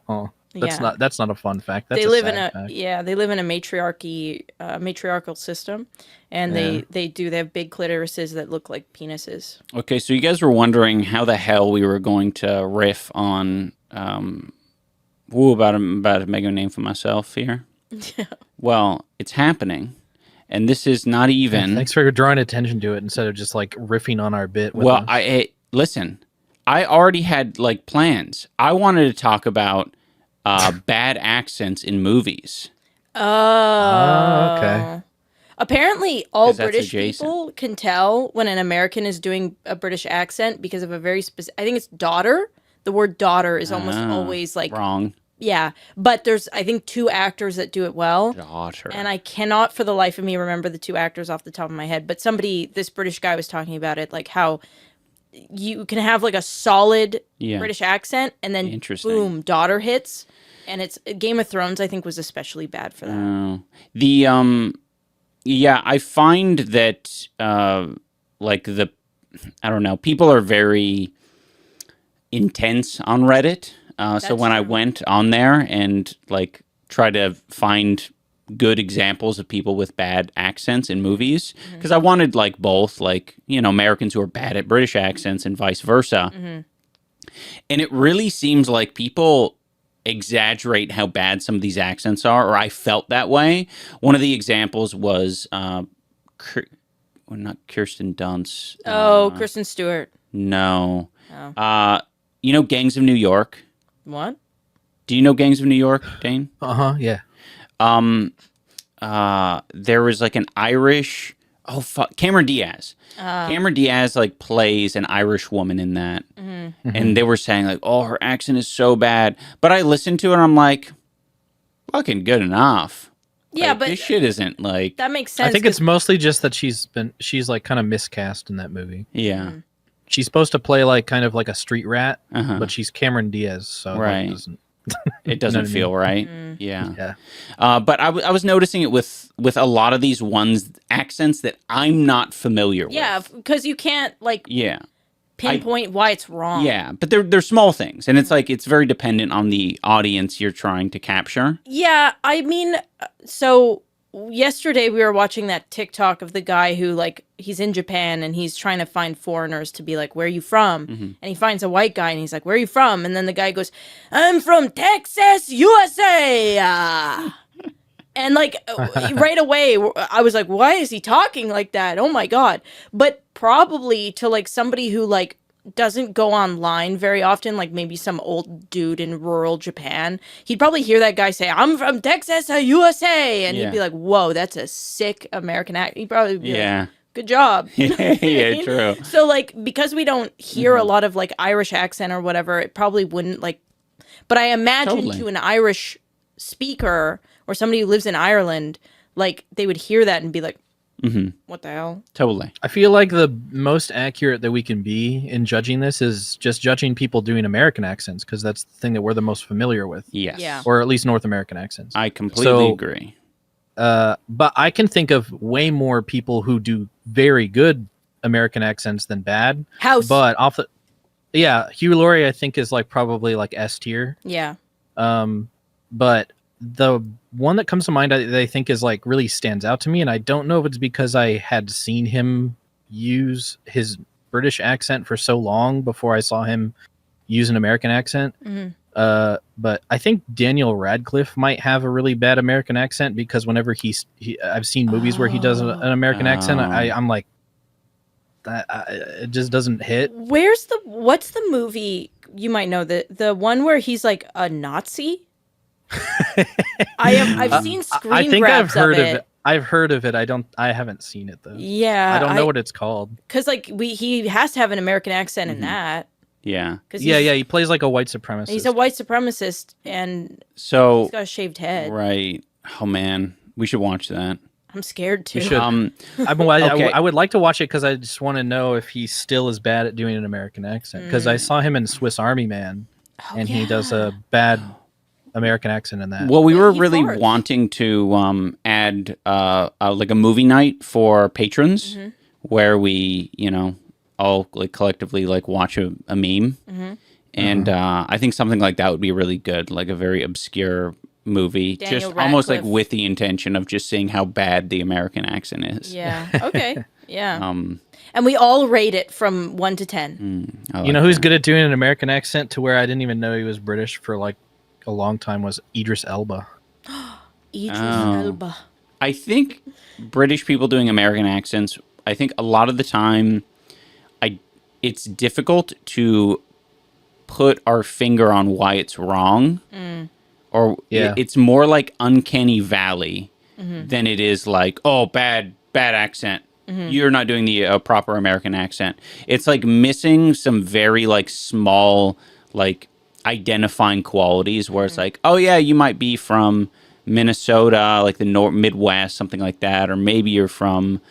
C: Oh. That's not a fun fact. That's
B: they live in
C: sad fact.
B: they live in a matriarchal system, and they have big clitorises that look like penises.
A: Okay, so you guys were wondering how the hell we were going to riff on about to make a name for myself here. Yeah. Well, it's happening, and this is not even.
C: Thanks for drawing attention to it instead of just like riffing on our bit.
A: Well, listen. I already had like plans. I wanted to talk about bad accents in movies.
B: Oh,
C: okay.
B: Apparently, all British people can tell when an American is doing a British accent because of a very specific. I think it's daughter. The word daughter is almost always like
A: wrong.
B: Yeah, but there's I think 2 actors that do it well.
A: Daughter.
B: And I cannot for the life of me remember the 2 actors off the top of my head. But this British guy was talking about it, like how you can have like a solid British accent, and then boom, daughter hits, and it's Game of Thrones. I think was especially bad for that.
A: I find that I don't know, people are very intense on Reddit. So when I went on there and like try to find good examples of people with bad accents in movies, because I wanted like both, like, you know, Americans who are bad at British accents and vice versa. And it really seems like people exaggerate how bad some of these accents are, or I felt that way. One of the examples was not Kirsten Dunst.
B: Kristen Stewart.
A: No. You know Gangs of New York?
B: What?
A: Do you know Gangs of New York, Dane?
C: Yeah.
A: There was like an Irish. Oh fuck, Cameron Diaz. Cameron Diaz like plays an Irish woman in that, and they were saying like, "Oh, her accent is so bad." But I listened to it, and I'm like, "Fucking good enough."
B: Yeah,
A: like,
B: but
A: this shit isn't like
B: that makes sense.
C: I think it's mostly just that she's like kind of miscast in that movie.
A: Yeah,
C: she's supposed to play like kind of like a street rat, but she's Cameron Diaz, so
A: right. It doesn't feel right. Yeah.
C: Yeah.
A: But I was noticing it with a lot of these accents that I'm not familiar with.
B: Yeah, because you can't like pinpoint why it's wrong.
A: Yeah, but they're small things, and it's like it's very dependent on the audience you're trying to capture.
B: Yeah, I mean, so yesterday we were watching that TikTok of the guy who like he's in Japan and he's trying to find foreigners to be like, "Where are you from?" And he finds a white guy and he's like, "Where are you from?" And then the guy goes, "I'm from Texas, USA." And like right away I was like, "Why is he talking like that? Oh my god." But probably to like somebody who like doesn't go online very often, like maybe some old dude in rural Japan, he'd probably hear that guy say, "I'm from Texas, USA," and he'd be like, "Whoa, that's a sick American accent." He'd probably be like, "Good job."
A: Yeah, true.
B: So like because we don't hear a lot of like Irish accent or whatever, it probably wouldn't like. But I imagine to an Irish speaker or somebody who lives in Ireland, like they would hear that and be like, "What the hell?"
A: Totally.
C: I feel like the most accurate that we can be in judging this is just judging people doing American accents, because that's the thing that we're the most familiar with.
A: Yes.
B: Yeah.
C: Or at least North American accents.
A: I completely agree.
C: But I can think of way more people who do very good American accents than bad.
B: House.
C: But Hugh Laurie I think is like probably like S tier.
B: Yeah.
C: But the one that comes to mind that I think is like really stands out to me, and I don't know if it's because I had seen him use his British accent for so long before I saw him use an American accent. But I think Daniel Radcliffe might have a really bad American accent, because whenever I've seen movies where he does an American accent, I'm like, that it just doesn't hit.
B: What's the movie, you might know, the one where he's like a Nazi? I've seen screen grabs of it.
C: I've heard of it. I haven't seen it though.
B: Yeah.
C: I don't know what it's called.
B: Because like he has to have an American accent in that.
A: Yeah.
C: He plays like a white supremacist.
B: He's a white supremacist, and
A: so
B: he's got a shaved head.
A: Right. Oh man, we should watch that.
B: I'm scared too.
C: We should. I would like to watch it because I just want to know if he still is bad at doing an American accent. Because I saw him in Swiss Army Man, and he does a bad American accent in that.
A: Well, we were really wanting to add like a movie night for patrons, where we, all like collectively like watch a meme, And I think something like that would be really good, like a very obscure movie,
B: Daniel
A: just almost like
B: Radcliffe.
A: with the intention of just seeing how bad the American accent is.
B: Yeah. Okay. Yeah. And we all rate it from 1 to 10.
C: You know who's good at doing an American accent to where I didn't even know he was British for like a long time was Idris Elba.
B: Idris Elba.
A: I think British people doing American accents, I think a lot of the time it's difficult to put our finger on why it's wrong. Or it's more like uncanny valley than it is like, oh, bad accent. You're not doing the proper American accent. It's like missing some very like small like identifying qualities where it's like, oh yeah, you might be from Minnesota, like the Midwest, something like that, or maybe you're from.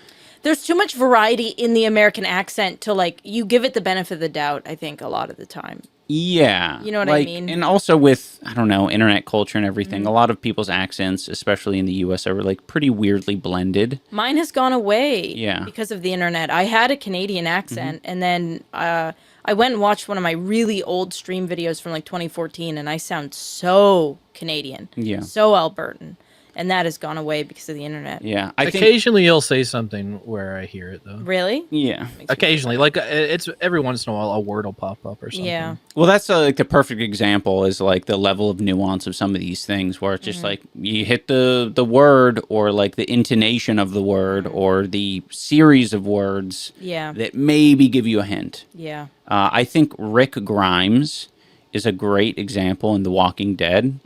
B: There's too much variety in the American accent to like you give it the benefit of the doubt. I think a lot of the time.
A: Yeah.
B: You know what I mean?
A: And also with, I don't know, internet culture and everything, a lot of people's accents, especially in the US, are like pretty weirdly blended.
B: Mine has gone away
A: Yeah.
B: because of the internet. I had a Canadian accent, and then I went and watched one of my really old stream videos from like 2014, and I sound so Canadian.
A: Yeah.
B: So Albertan. And that has gone away because of the internet.
A: Yeah. I think,
C: Occasionally you'll say something where I hear it though.
B: Really?
A: yeah.
C: Occasionally, like it's every once in a while a word will pop up or something.
B: Yeah.
A: Well, that's like the perfect example is like the level of nuance of some of these things where it's just like you hit the word or like the intonation of the word or the series of words
B: Yeah.
A: that maybe give you a hint.
B: Yeah.
A: I think Rick Grimes is a great example in The Walking Dead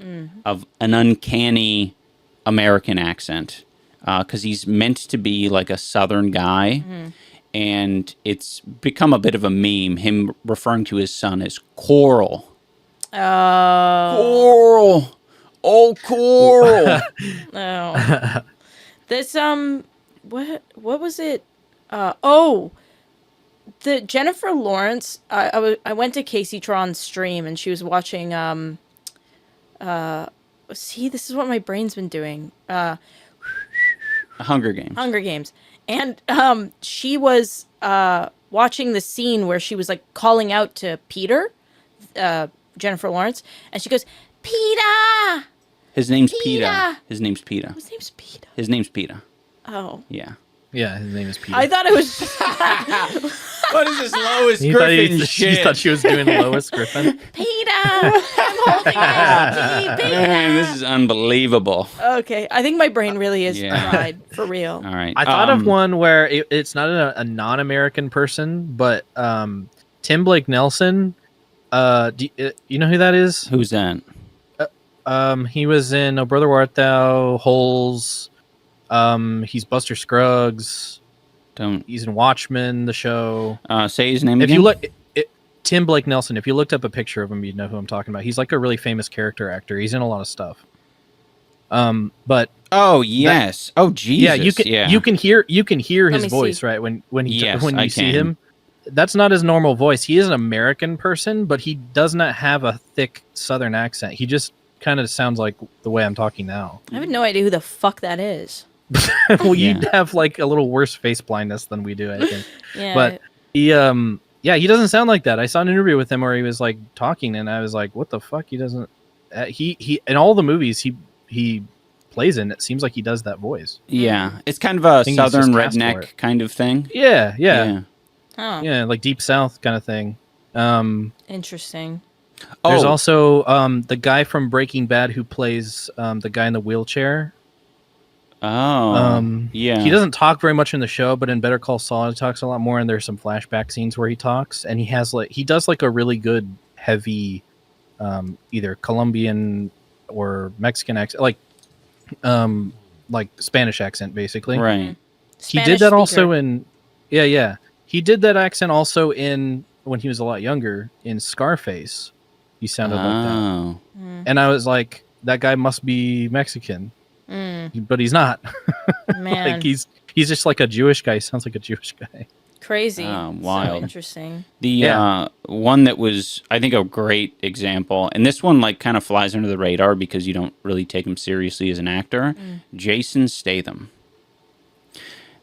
A: of an uncanny American accent because he's meant to be like a Southern guy. And it's become a bit of a meme, him referring to his son as Coral. Coral! Oh, Coral!
B: Oh. This what was it? The Jennifer Lawrence. I went to Casey Tron's stream and she was watching see, this is what my brain's been doing.
A: Hunger Games.
B: Hunger Games. And she was watching the scene where she was like calling out to Peter, Jennifer Lawrence, and she goes, "Peter!"
A: His name's
B: Peter.
A: Peter. His name's Peter.
B: His name's Peter.
A: His name's Peter.
B: Oh.
A: Yeah.
C: Yeah, his name is Peter.
B: I thought it was
A: What is this Lois
C: You
A: Griffin
C: thought
A: shit?
C: you thought she was doing Lois Griffin.
B: Peter. I'm holding it. Peter.
A: Man, this is unbelievable.
B: Okay, I think my brain really is
A: Yeah.
B: fried for real.
A: All right.
C: I thought of one where it's not a non-American person, but Tim Blake Nelson. You know who that is?
A: Who's that?
C: He was in Oh Brother Where Art Thou, Holes. He's Buster Scruggs. He's in Watchmen, the show.
A: Say his name
C: If
A: again.
C: you look, Tim Blake Nelson. If you looked up a picture of him, you'd know who I'm talking about. He's like a really famous character actor. He's in a lot of stuff. But
A: oh yes. Oh Jesus.
C: Yeah, you can hear his
B: me
C: voice,
B: see.
C: right? When
A: Yes,
C: when
A: I
C: you see
A: can.
C: him. That's not his normal voice. He is an American person, but he does not have a thick Southern accent. He just kind of sounds like the way I'm talking now.
B: I have no idea who the fuck that is.
C: Well,
A: Yeah.
C: you'd have like a little worse face blindness than we do, I think.
B: Yeah.
C: But he he doesn't sound like that. I saw an interview with him where he was like talking, and I was like, what the fuck? He doesn't. He in all the movies he plays in, it seems like he does that voice.
A: Yeah, it's kind of a
C: think he's
A: southern
C: just cast for
A: redneck
C: it.
A: kind of thing.
C: Yeah,
B: Oh,
C: like Deep South kind of thing.
B: interesting.
C: There's
A: Oh.
C: also the guy from Breaking Bad who plays the guy in the wheelchair.
A: Yeah.
C: He doesn't talk very much in the show, but in Better Call Saul he talks a lot more, and there's some flashback scenes where he talks, and he does like a really good heavy either Colombian or Mexican accent, like Spanish accent basically.
A: Right.
C: He did that also in he did that accent also in when he was a lot younger in Scarface. He sounded like that.
A: Oh.
C: And I was like, that guy must be Mexican. But he's not.
B: Man,
C: Like he's just like a Jewish guy. He sounds like a Jewish guy.
B: crazy.
A: Wild.
B: So interesting.
A: The one that was, I think, a great example, and this one like kind of flies under the radar because you don't really take him seriously as an actor. Jason Statham.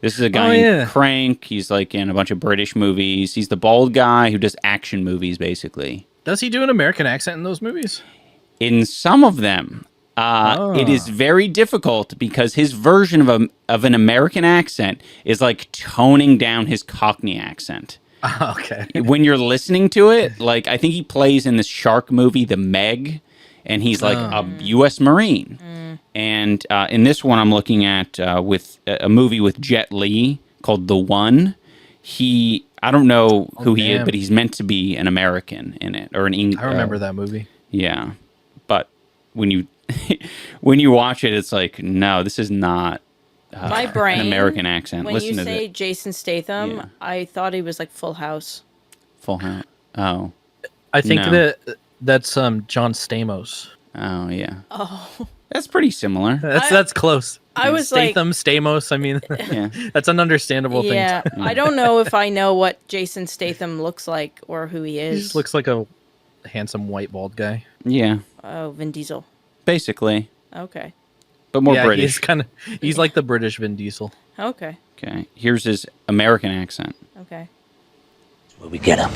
A: This is a guy in Crank. He's like in a bunch of British movies. He's the bald guy who does action movies, basically.
C: Does he do an American accent in those movies?
A: In some of them. It is very difficult because his version of an American accent is like toning down his Cockney accent.
C: Okay.
A: When you're listening to it, like I think he plays in this shark movie, The Meg, and he's like a U.S. Marine. And in this one, I'm looking at with a movie with Jet Li called The One. I don't know who he is, but he's meant to be an American in it, or an English.
C: I remember that movie.
A: Yeah, but when you when you watch it, it's like, no, this is not
B: my brain,
A: an American accent.
B: When
A: Listen
B: you
A: to
B: say Jason Statham, I thought he was like Full House.
A: Full House. Oh,
C: I think that's John Stamos.
A: Oh yeah.
B: Oh,
A: that's pretty similar.
C: That's close.
B: I was
C: Statham, Stamos. I mean, that's an understandable thing.
B: Yeah, I don't know if I know what Jason Statham looks like or who he is.
C: He just looks like a handsome white bald guy.
A: Yeah.
B: Oh, Vin Diesel.
A: Basically.
B: Okay.
A: But more British.
C: He's like the British Vin Diesel.
B: Okay.
A: Okay. Here's his American accent.
B: Okay.
F: That's where we get him.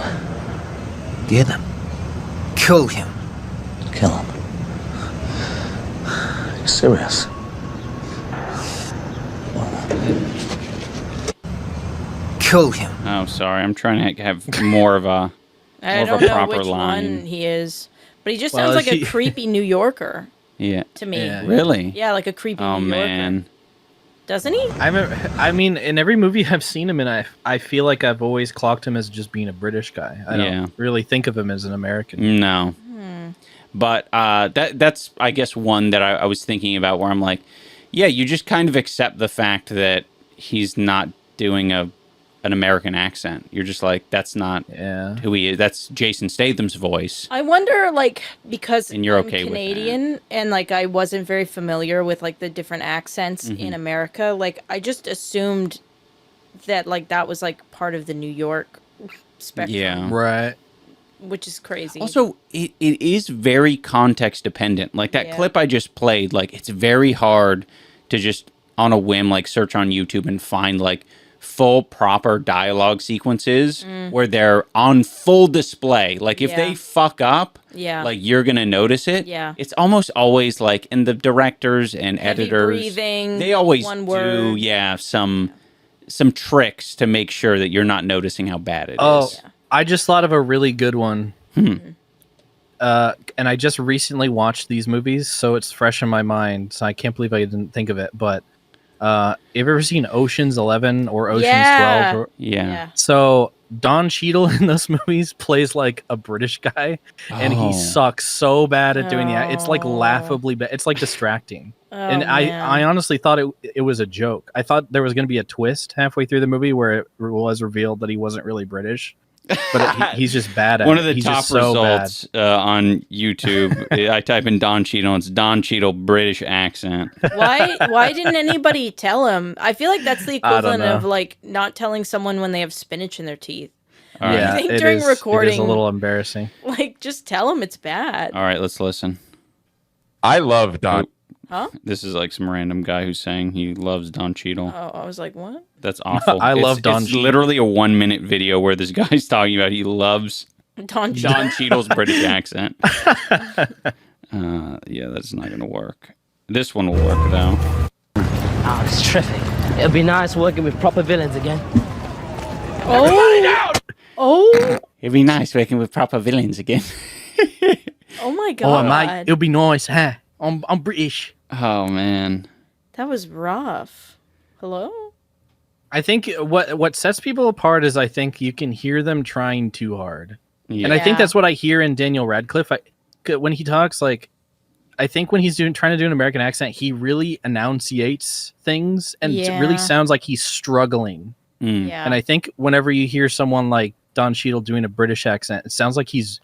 F: Get him. Kill him. Kill him. You serious? Kill him.
A: Oh, sorry. I'm trying to have more of a
B: I don't know which one he is, but he just sounds like a creepy New Yorker.
A: Yeah.
B: To me.
C: Yeah.
A: Really?
B: Yeah, like a creepy New Yorker.
A: Oh man.
B: Doesn't he?
C: I mean, in every movie I've seen him in, I feel like I've always clocked him as just being a British guy. I don't really think of him as an American.
A: No. But that's, I guess, one that I was thinking about where I'm like, yeah, you just kind of accept the fact that he's not doing an American accent. You're just like, that's not who he is. That's Jason Statham's voice.
B: I wonder, like, because
A: you're
B: I'm
A: okay
B: Canadian
A: with that.
B: and, like, I wasn't very familiar with, like, the different accents in America. Like, I just assumed that, like, that was, like, part of the New York spectrum.
A: Yeah.
C: Right.
B: Which is crazy.
A: Also, it is very context dependent. Like that clip I just played, like it's very hard to just on a whim like search on YouTube and find like full proper dialogue sequences where they're on full display. Like if they fuck up, like you're gonna notice it.
B: Yeah.
A: It's almost always like, and the directors and
B: Heavy
A: editors,
B: breathing,
A: they always
B: one
A: do
B: word.
A: some tricks to make sure that you're not noticing how bad it is.
C: I just thought of a really good one. And I just recently watched these movies, so it's fresh in my mind. So I can't believe I didn't think of it. But have you ever seen Ocean's 11 or Ocean's 12?
A: Yeah.
C: So Don Cheadle in those movies plays like a British guy, and he sucks so bad at doing that. It's like laughably bad. It's like distracting. And I honestly thought it was a joke. I thought there was going to be a twist halfway through the movie where it was revealed that he wasn't really British. But he's just bad at it.
A: One of the
C: he's
A: top results on YouTube, I type in Don Cheadle, and it's Don Cheadle British accent.
B: Why didn't anybody tell him? I feel like that's the equivalent of like not telling someone when they have spinach in their teeth.
C: Yeah,
B: I think during recording,
C: it is a little embarrassing.
B: Like, just tell them it's bad.
A: All right, let's listen.
G: I love Don.
B: Huh?
A: This is like some random guy who's saying he loves Don Cheadle.
B: Oh, I was like, what?
A: That's awful.
C: I love Don
A: It's
C: Cheadle.
A: Literally a 1-minute video where this guy's talking about he loves
B: Don
A: Cheadle's British accent. Yeah, that's not going to work. This one will work, though.
H: Oh, it's terrific. It'll be nice working with proper villains again.
B: Oh!
A: It'd be nice working with proper villains again.
B: Oh my god!
C: Oh, mate, it'll be nice, huh? I'm British.
A: Oh, man.
B: That was rough. Hello?
C: I think what sets people apart is I think you can hear them trying too hard.
A: Yeah.
C: And I think that's what I hear in Daniel Radcliffe. When he talks, like, I think when he's trying to do an American accent, he really enunciates things, and it really sounds like he's struggling.
B: Yeah.
C: And I think whenever you hear someone like Don Cheadle doing a British accent, it sounds like he's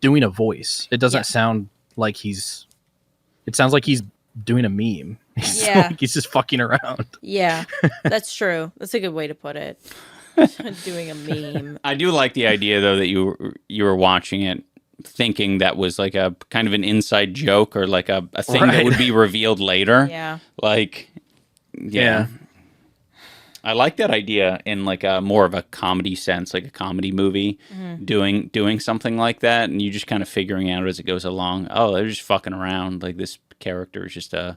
C: doing a voice. It doesn't sound like it sounds like he's doing a meme. Like he's just fucking around.
B: Yeah, that's true. That's a good way to put it. Doing a meme.
A: I do like the idea, though, that you were watching it thinking that was like a kind of an inside joke or like a thing that would be revealed later.
B: Yeah.
A: Like, yeah. I like that idea in like a more of a comedy sense, like a comedy movie, doing something like that, and you just kind of figuring out as it goes along. Oh, they're just fucking around. Like this character is just a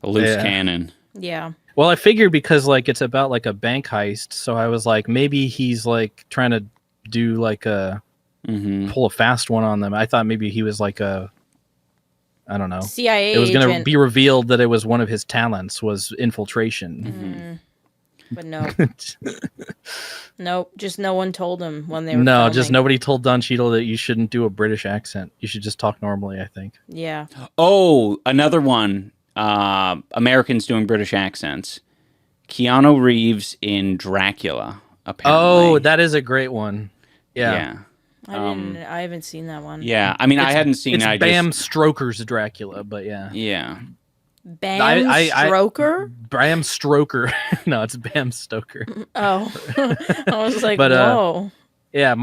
A: loose cannon.
B: Yeah.
C: Well, I figured because like it's about like a bank heist, so I was like, maybe he's like trying to do like a pull a fast one on them. I thought maybe he was like a, I don't know,
B: CIA.
C: It was going to
B: agent.
C: be revealed that it was one of his talents was infiltration.
B: But no. Nope. Just no one told him when they were
C: No,
B: filming.
C: just nobody told Don Cheadle that you shouldn't do a British accent. You should just talk normally, I think.
B: Yeah.
A: Oh, another one. Americans doing British accents. Keanu Reeves in Dracula, apparently.
C: Oh, that is a great one. Yeah.
B: I haven't seen that one.
A: Yeah. I mean, I hadn't seen
C: it's
A: it.
C: Bram Stoker's Dracula, but yeah.
A: Yeah.
B: Bram Stoker?
C: Bram Stoker. No, it's Bram Stoker.
B: Oh. I was like,
C: But,
B: whoa.
C: Yeah,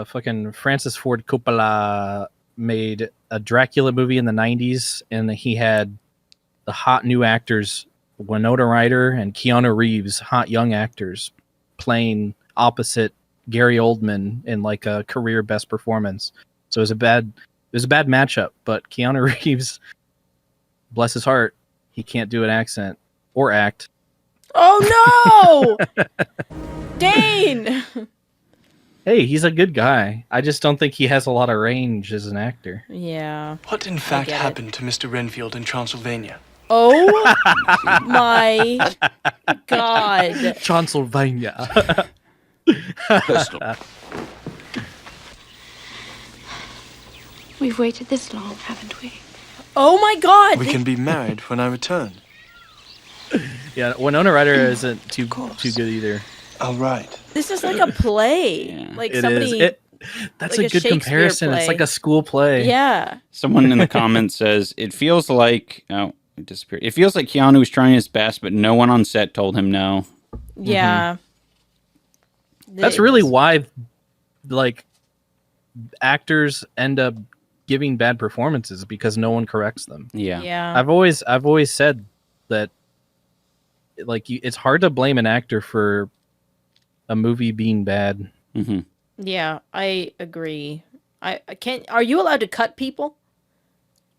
C: fucking Francis Ford Coppola made a Dracula movie in the 90s, and he had the hot new actors, Winona Ryder and Keanu Reeves, hot young actors, playing opposite Gary Oldman in like a career best performance. So it was a bad matchup, but Keanu Reeves, bless his heart, he can't do an accent or act.
B: Oh no! Dane!
C: Hey, he's a good guy. I just don't think he has a lot of range as an actor.
B: Yeah.
I: What in fact happened to Mr. Renfield in Transylvania?
B: Oh my God.
C: Transylvania.
I: Pistol.
J: We've waited this long, haven't we?
B: Oh my God.
I: We can be married when I return.
C: Yeah, Winona Ryder isn't too good either.
I: All right.
B: This is like a play.
A: Yeah.
B: Like
C: It
B: somebody.
C: is. That's
B: like
C: a good
B: Shakespeare
C: comparison.
B: play.
C: It's like a school play.
B: Yeah.
A: Someone in the comments says, it feels like... Oh, it disappeared. It feels like Keanu was trying his best, but no one on set told him no.
B: Yeah.
C: That's really why, like, actors end up giving bad performances because no one corrects them.
A: Yeah.
B: Yeah.
C: I've always said that, like, it's hard to blame an actor for a movie being bad.
A: Mm-hmm.
B: Yeah, I agree. I can't. Are you allowed to cut people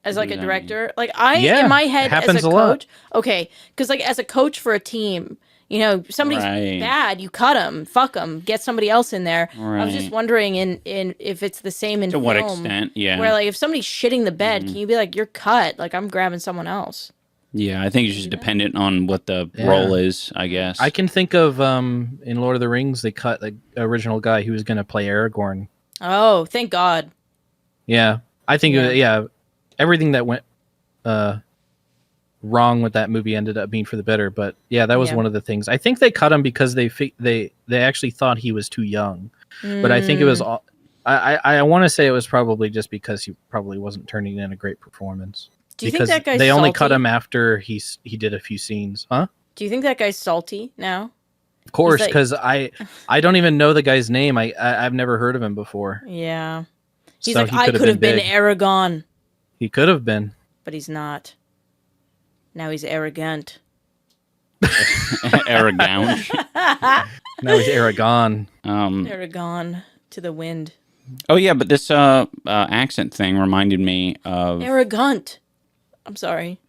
B: as like a director? Like in my head
C: happens
B: as a
C: a lot.
B: coach. Okay, because like as a coach for a team, you know, somebody's
A: Right.
B: bad, you cut them, fuck them, get somebody else in there. I was just
A: Right.
B: wondering in if it's the same in
A: To
B: film.
A: what extent, yeah.
B: Where like if somebody's shitting the bed, can you be like, you're cut? Like I'm grabbing someone else.
A: Yeah, I think it's just dependent on what the role is, I guess.
C: I can think of in Lord of the Rings, they cut the original guy who was going to play Aragorn.
B: Oh, thank God.
C: Yeah, I think everything that went wrong with that movie ended up being for the better. But yeah, that was one of the things. I think they cut him because they actually thought he was too young. But I think it was all. I want to say it was probably just because he probably wasn't turning in a great performance.
B: Do you think that guy's
C: they only
B: salty?
C: cut him after he did a few scenes, huh?
B: Do you think that guy's salty now?
C: Of course,
B: like-
C: because I don't even know the guy's name. I've never heard of him before.
B: Yeah. He's
C: So
B: like,
C: he
B: I
C: could have
B: could have
C: been
B: been
C: big.
B: Aragon,
C: He could have been.
B: but he's not. Now he's arrogant.
A: Arrogant.
C: Now he's Aragon.
B: Aragon to the wind.
A: Oh, yeah, but this accent thing reminded me of...
B: Arrogant. I'm sorry.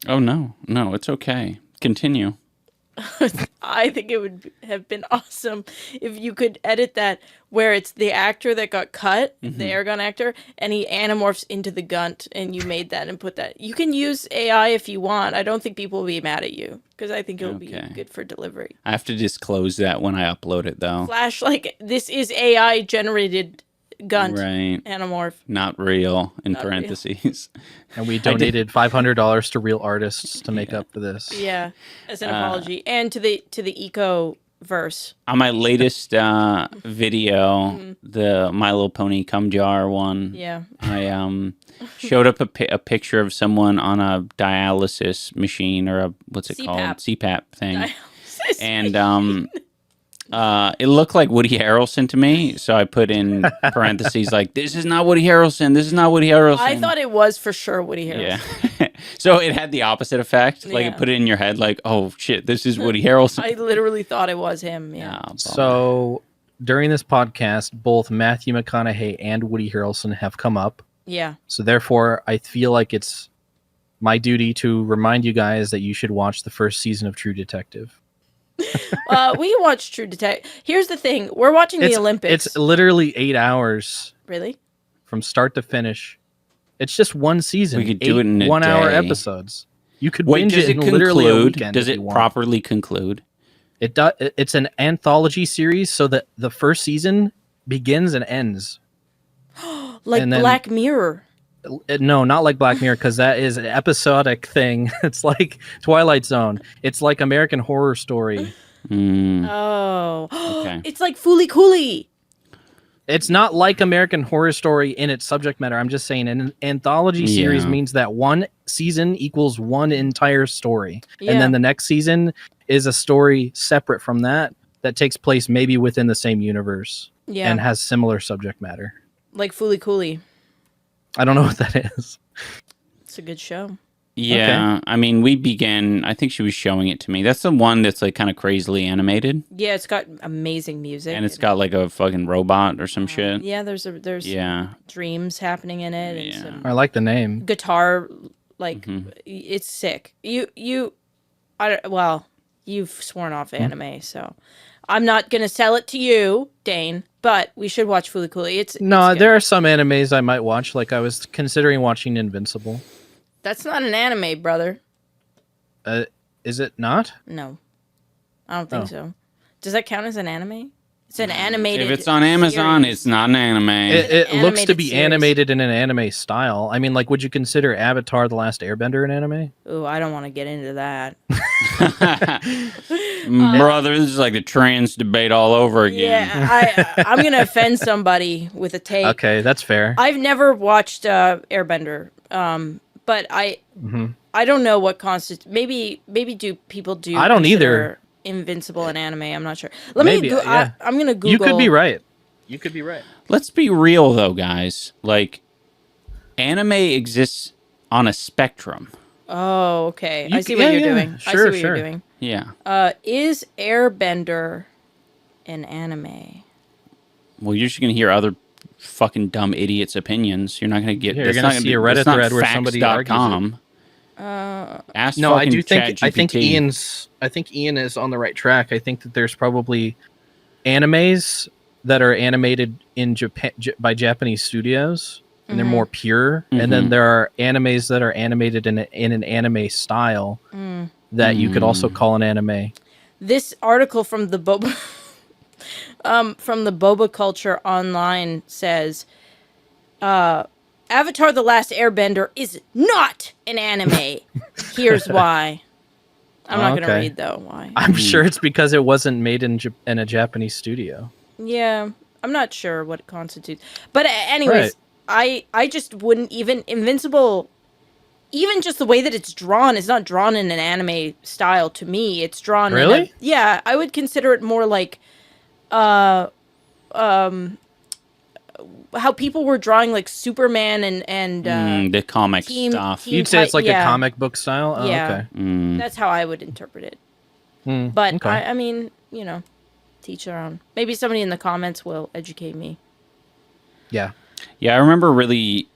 A: Oh, no, it's okay. Continue.
B: I think it would have been awesome if you could edit that where it's the actor that got cut, the Aragon actor, and he anamorphs into the gunt, and you made that and put that. You can use AI if you want. I don't think people will be mad at you because I think it'll be good for delivery.
A: I have to disclose that when I upload it, though.
B: Flash, like, this is AI generated gunt
A: Right.
B: anamorph.
A: Not real, in
B: Not real.
A: parentheses.
C: And we donated $500 to real artists to make up for this.
B: Yeah, as an apology, and to the eco verse.
A: On my latest video, the My Little Pony cum jar one,
B: Yeah.
A: I showed up a picture of someone on a dialysis machine or a, what's it called? CPAP thing.
B: Dialysis
A: And It looked like Woody Harrelson to me, so I put in parentheses like, "This is not Woody Harrelson. This is not Woody Harrelson."
B: I thought it was for sure Woody Harrelson.
A: Yeah. So it had the opposite effect. Like
B: Yeah.
A: it put it in your head, like, "Oh shit, this is Woody Harrelson."
B: I literally thought it was him. Yeah.
A: Oh,
C: So during this podcast, both Matthew McConaughey and Woody Harrelson have come up.
B: Yeah.
C: So therefore, I feel like it's my duty to remind you guys that you should watch the first season of True Detective.
B: We watched True Detective. Here's the thing: we're watching the Olympics.
C: It's literally 8 hours.
B: Really?
C: From start to finish. It's just one season.
A: We could do it in a
C: 1 hour
A: day.
C: episodes. You could
A: Wait,
C: binge
A: does
C: it
A: it
C: in literally a
A: conclude?
C: weekend.
A: Does
C: if
A: it
C: you want.
A: properly conclude?
C: It does. It's an anthology series, so that the first season begins and ends.
B: Like
C: And then-
B: Black Mirror.
C: No, not like Black Mirror, because that is an episodic thing. It's like Twilight Zone. It's like American Horror Story.
B: Oh.
A: Okay.
B: It's like Fooly Cooley.
C: It's not like American Horror Story in its subject matter. I'm just saying an anthology series
A: Yeah.
C: means that one season equals one entire story.
B: Yeah.
C: And then the next season is a story separate from that takes place maybe within the same universe
B: Yeah.
C: and has similar subject matter.
B: Like Fooly Cooley.
C: I don't know what that is.
B: It's a good show.
A: Yeah, I mean, we began. I think she was showing it to me. That's the one that's like kind of crazily animated,
B: Yeah, it's got amazing music.
A: and it's got like a fucking robot or some shit.
B: Yeah, there's
A: Yeah.
B: dreams happening in it and
A: Yeah.
B: some
C: I like the name.
B: guitar, like it's sick. You've sworn off anime, so I'm not gonna sell it to you, Dane. But we should watch Fooly Cooley. It's good.
C: There are some animes I might watch. Like I was considering watching Invincible.
B: That's not an anime, brother.
C: Is it not?
B: No, I don't think so. Does that count as an anime? It's an animated.
A: If it's on Amazon,
B: series.
A: it's not an anime.
C: It looks to
B: Animated
C: be
B: series.
C: animated in an anime style. I mean, like, would you consider Avatar: The Last Airbender an anime?
B: Ooh, I don't want to get into that.
A: Brother, this is like the trans debate all over again.
B: Yeah, I'm gonna offend somebody with a take.
C: Okay, that's fair.
B: I've never watched Airbender, but I don't know what constitutes. Maybe people do.
C: I don't
B: consider
C: either.
B: Invincible in anime. I'm not sure. Let
C: Maybe,
B: me.
C: yeah.
B: I'm gonna Google.
C: You could be right. You could be right.
A: Let's be real, though, guys. Like, anime exists on a spectrum.
B: Oh, okay. I see
C: yeah,
B: what you're
C: yeah.
B: doing. I see
C: Sure,
B: what
C: sure.
B: you're doing.
A: Yeah.
B: Is Airbender an anime?
A: Well, you're just gonna hear other fucking dumb idiots' opinions. You're not gonna get.
C: Yeah, you're
A: that's
C: gonna
A: not
C: see a
A: that's
C: Reddit
A: not
C: thread where somebody
A: facts.com. Ask
C: No, I
A: fucking
C: do think. I think
A: ChatGPT.
C: Ian is on the right track. I think that there's probably animes that are animated in Japan by Japanese studios, and they're more pure. And then there are animes that are animated in an anime style that you could also call an anime.
B: This article from the Boba from the Boba Culture Online says Avatar: The Last Airbender is not an anime. Here's why. I'm not going to
C: Okay.
B: read though why.
C: I'm sure it's because it wasn't made in a Japanese studio.
B: Yeah, I'm not sure what it constitutes. But anyways, I just wouldn't even Invincible, even just the way that it's drawn is not drawn in an anime style to me. It's drawn
C: Really?
B: yeah, I would consider it more like how people were drawing like Superman and
A: The comic
B: Team-
A: stuff.
B: Team-
C: You'd say it's like
B: yeah.
C: a comic book style? Oh,
B: Yeah.
C: okay.
B: that's how I would interpret it.
C: Hmm,
B: But
C: okay.
B: I mean, teach their own. Maybe somebody in the comments will educate me.
C: Yeah.
A: Yeah, I remember really.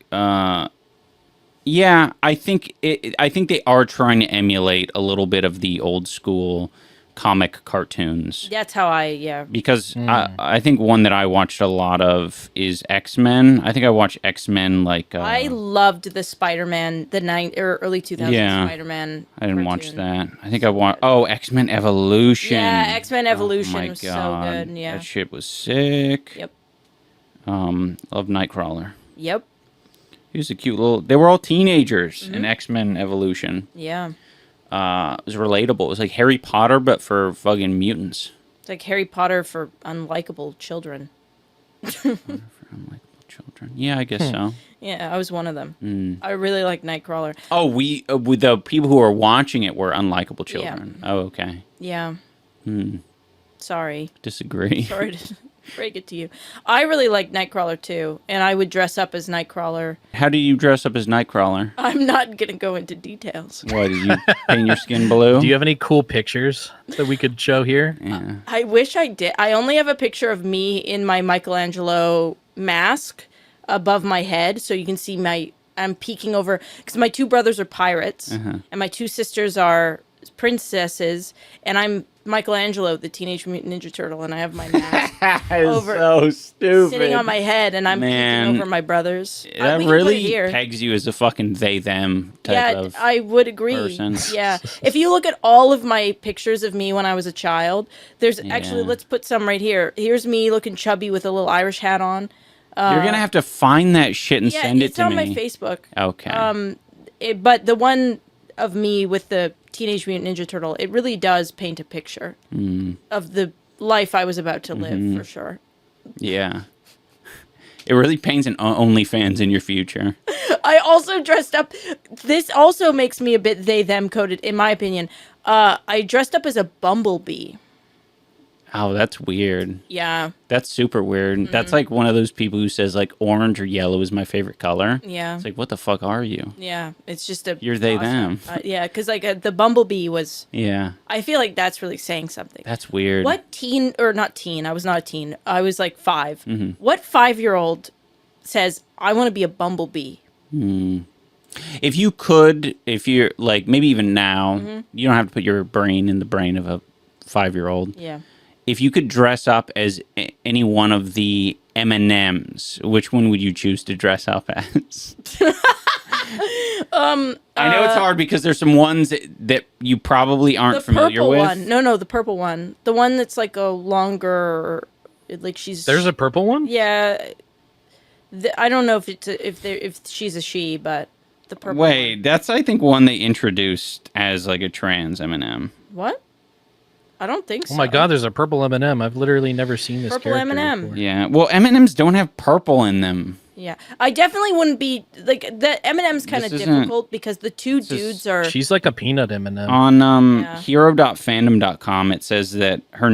A: Yeah, I think they are trying to emulate a little bit of the old school comic cartoons.
B: That's how I
A: Because I think one that I watched a lot of is X-Men. I think I watched X-Men like.
B: I loved the Spider-Man, the early 2000s
A: Yeah.
B: Spider-Man.
A: I didn't watch
B: cartoon.
A: that. I think I watched. Oh, X-Men Evolution.
B: Yeah, X-Men Evolution
A: oh my
B: was
A: God.
B: so good. Yeah.
A: That shit was sick.
B: Yep.
A: Love Nightcrawler.
B: Yep.
A: He was a cute little. They were all teenagers
B: Mm-hmm.
A: in X-Men Evolution.
B: Yeah.
A: It was relatable. It was like Harry Potter, but for fucking mutants.
B: It's like Harry Potter for unlikable children.
A: Children. Yeah, I guess so.
B: Yeah, I was one of them.
A: Mm.
B: I really like Nightcrawler.
A: Oh, with the people who were watching it were unlikable children. Oh, okay.
B: Yeah.
A: Hmm.
B: Sorry.
A: Disagree.
B: Sorry to break it to you. I really like Nightcrawler too, and I would dress up as Nightcrawler.
A: How do you dress up as Nightcrawler?
B: I'm not going to go into details.
A: What, did you paint your skin blue?
C: Do you have any cool pictures that we could show here?
A: Yeah.
B: I wish I did. I only have a picture of me in my Michelangelo mask above my head, so you can see I'm peeking over, because my 2 brothers are pirates, and my 2 sisters are princesses, and I'm Michelangelo, the Teenage Mutant Ninja Turtle, and I have my mask over,
A: so stupid,
B: sitting on my head, and I'm peeking over my brothers.
A: That really pegs you as a fucking they/them type of
B: I would agree.
A: person.
B: Yeah, if you look at all of my pictures of me when I was a child, there's actually, let's put some right here. Here's me looking chubby with a little Irish hat on.
A: You're gonna have to find that shit and send it to me.
B: It's on my Facebook.
A: Okay.
B: But the one of me with the Teenage Mutant Ninja Turtle, it really does paint a picture of the life I was about to live, for sure.
A: Yeah. It really paints an OnlyFans in your future.
B: I also dressed up. This also makes me a bit they/them coded, in my opinion. I dressed up as a bumblebee.
A: Oh, that's weird.
B: Yeah.
A: That's super weird. That's like one of those people who says like orange or yellow is my favorite color.
B: Yeah.
A: It's like, what the fuck are you?
B: Yeah. It's just a...
A: You're they, them.
B: Yeah, because like the bumblebee was...
A: Yeah.
B: I feel like that's really saying something.
A: That's weird.
B: What teen... Or not teen. I was not a teen. I was like 5. What 5-year-old says, I want to be a bumblebee?
A: If you could, if you're like, maybe even now, you don't have to put your brain in the brain of a 5-year-old.
B: Yeah.
A: If you could dress up as any one of the eminems, which one would you choose to dress up as? I know it's hard because there's some ones that you probably aren't familiar with.
B: The purple one. No, the purple one. The one that's like a longer, like she's...
C: There's a purple one?
B: Yeah. I don't know if she's a she, but the purple
A: Wait,
B: one.
A: That's, I think, one they introduced as like a trans Eminem.
B: What? I don't think so.
C: Oh my god, there's a purple M&M. I've literally never seen this
B: Purple
C: character
B: M&M.
C: before.
A: Yeah, well, M&Ms don't have purple in them.
B: Yeah, I definitely wouldn't be like the M&M's kind of difficult because the two dudes are.
C: She's like a peanut M&M.
A: On hero.fandom.com, it says that her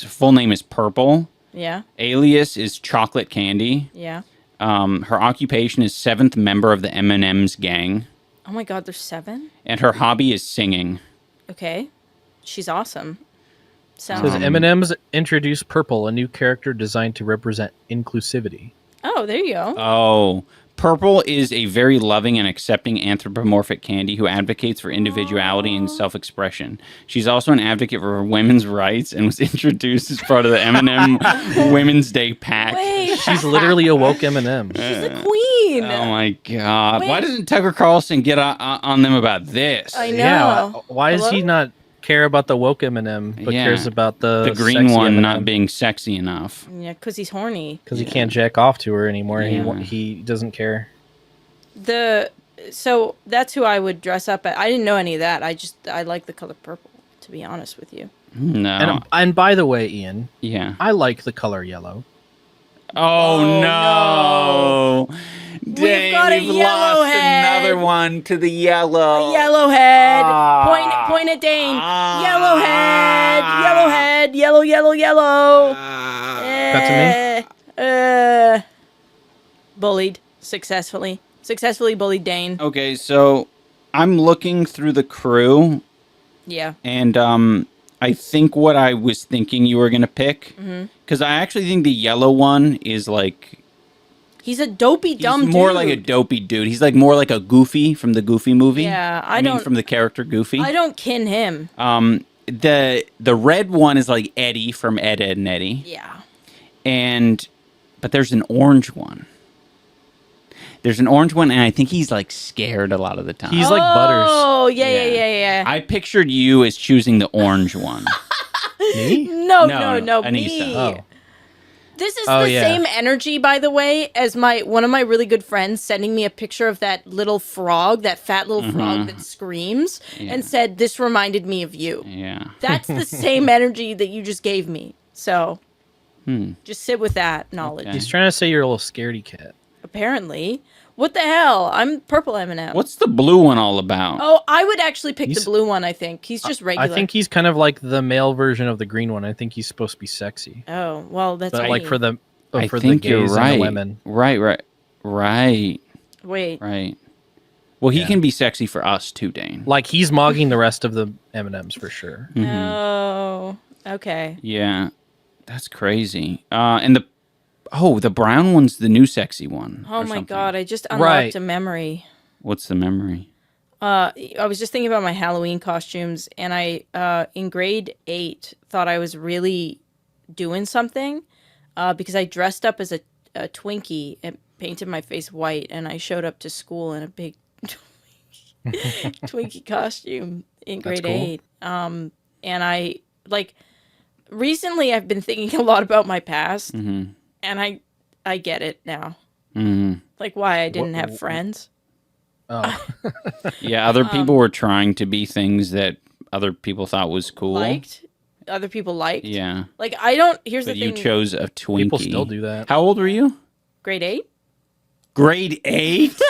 A: full name is Purple.
B: Yeah.
A: Alias is Chocolate Candy.
B: Yeah.
A: Her occupation is 7th member of the M&M's gang.
B: Oh my god, there's 7?
A: And her hobby is singing.
B: Okay, she's awesome.
C: Says M&M's introduce Purple, a new character designed to represent inclusivity.
B: Oh, there you go.
A: Oh, Purple is a very loving and accepting anthropomorphic candy who advocates for individuality and self-expression. She's also an advocate for women's rights and was introduced as part of the M&M Women's Day pack.
B: Wait.
C: She's literally a woke M&M.
B: She's a queen.
A: Oh my god!
B: Wait.
A: Why doesn't Tucker Carlson get on them about this?
B: I know.
C: Yeah, why does he not care about the woke M&M, but cares about the
A: green
C: sexy
A: one
C: M&M?
A: not being sexy enough?
B: Yeah, because he's horny.
C: Because he can't jack off to her anymore.
A: Yeah.
C: He doesn't care.
B: So that's who I would dress up at. I didn't know any of that. I like the color purple, to be honest with you.
A: No.
C: And by the way, Ian.
A: Yeah.
C: I like the color yellow.
A: Oh no! Dang,
B: got a
A: we've
B: yellow
A: lost
B: head.
A: another one to the yellow.
B: Yellowhead. Point at Dane. Yellowhead. Yellowhead. Yellow.
C: Cut to me.
B: Bullied successfully. Successfully bullied Dane.
A: Okay, so I'm looking through the crew.
B: Yeah.
A: And I think what I was thinking you were gonna pick, because I actually think the yellow one is like.
B: He's a dopey dumb dude.
A: He's more like a dopey dude. He's like more like a Goofy from the Goofy movie.
B: Yeah,
A: I mean from the character Goofy.
B: I don't kin him.
A: The red one is like Eddie from Ed, Edd and Eddy.
B: Yeah.
A: But there's an orange one. There's an orange one, and I think he's like scared a lot of the time.
C: He's like Butters.
B: Oh, yeah.
A: I pictured you as choosing the orange one.
C: Me?
B: No,
A: Anissa.
B: me.
C: Oh.
B: This is the same energy, by the way, as one of my really good friends sending me a picture of that little frog, that fat little frog that screams, and said, "This reminded me of you."
A: Yeah.
B: That's the same energy that you just gave me. So, just sit with that knowledge.
A: Okay.
C: He's trying to say you're a little scaredy cat.
B: Apparently. What the hell? I'm purple M&M.
A: What's the blue one all about?
B: Oh, I would actually pick the blue one, I think. He's just regular.
C: I think he's kind of like the male version of the green one. I think he's supposed to be sexy.
B: Oh, well, that's
C: but like for the
A: I
C: for
A: think
C: the
A: you're
C: gays
A: right.
C: and the women.
A: Right.
B: Wait.
A: Right. Well, he can be sexy for us too, Dane.
C: Like he's mogging the rest of the M&Ms for sure.
B: Oh, okay.
A: Yeah. That's crazy. And the brown one's the new sexy one.
B: Oh my god, I just unlocked a memory.
A: What's the memory?
B: I was just thinking about my Halloween costumes, and I, in grade 8, thought I was really doing something because I dressed up as a Twinkie and painted my face white, and I showed up to school in a big Twinkie costume in grade 8. And I, like, recently I've been thinking a lot about my past, and I get it now. Like why I didn't have friends.
C: Oh.
A: Yeah, other people were trying to be things that other people thought was cool.
B: Other people liked.
A: Yeah.
B: Like I don't. Here's the thing.
A: You chose a Twinkie.
C: People still do that.
A: How old were you?
B: Grade 8.
A: Grade 8.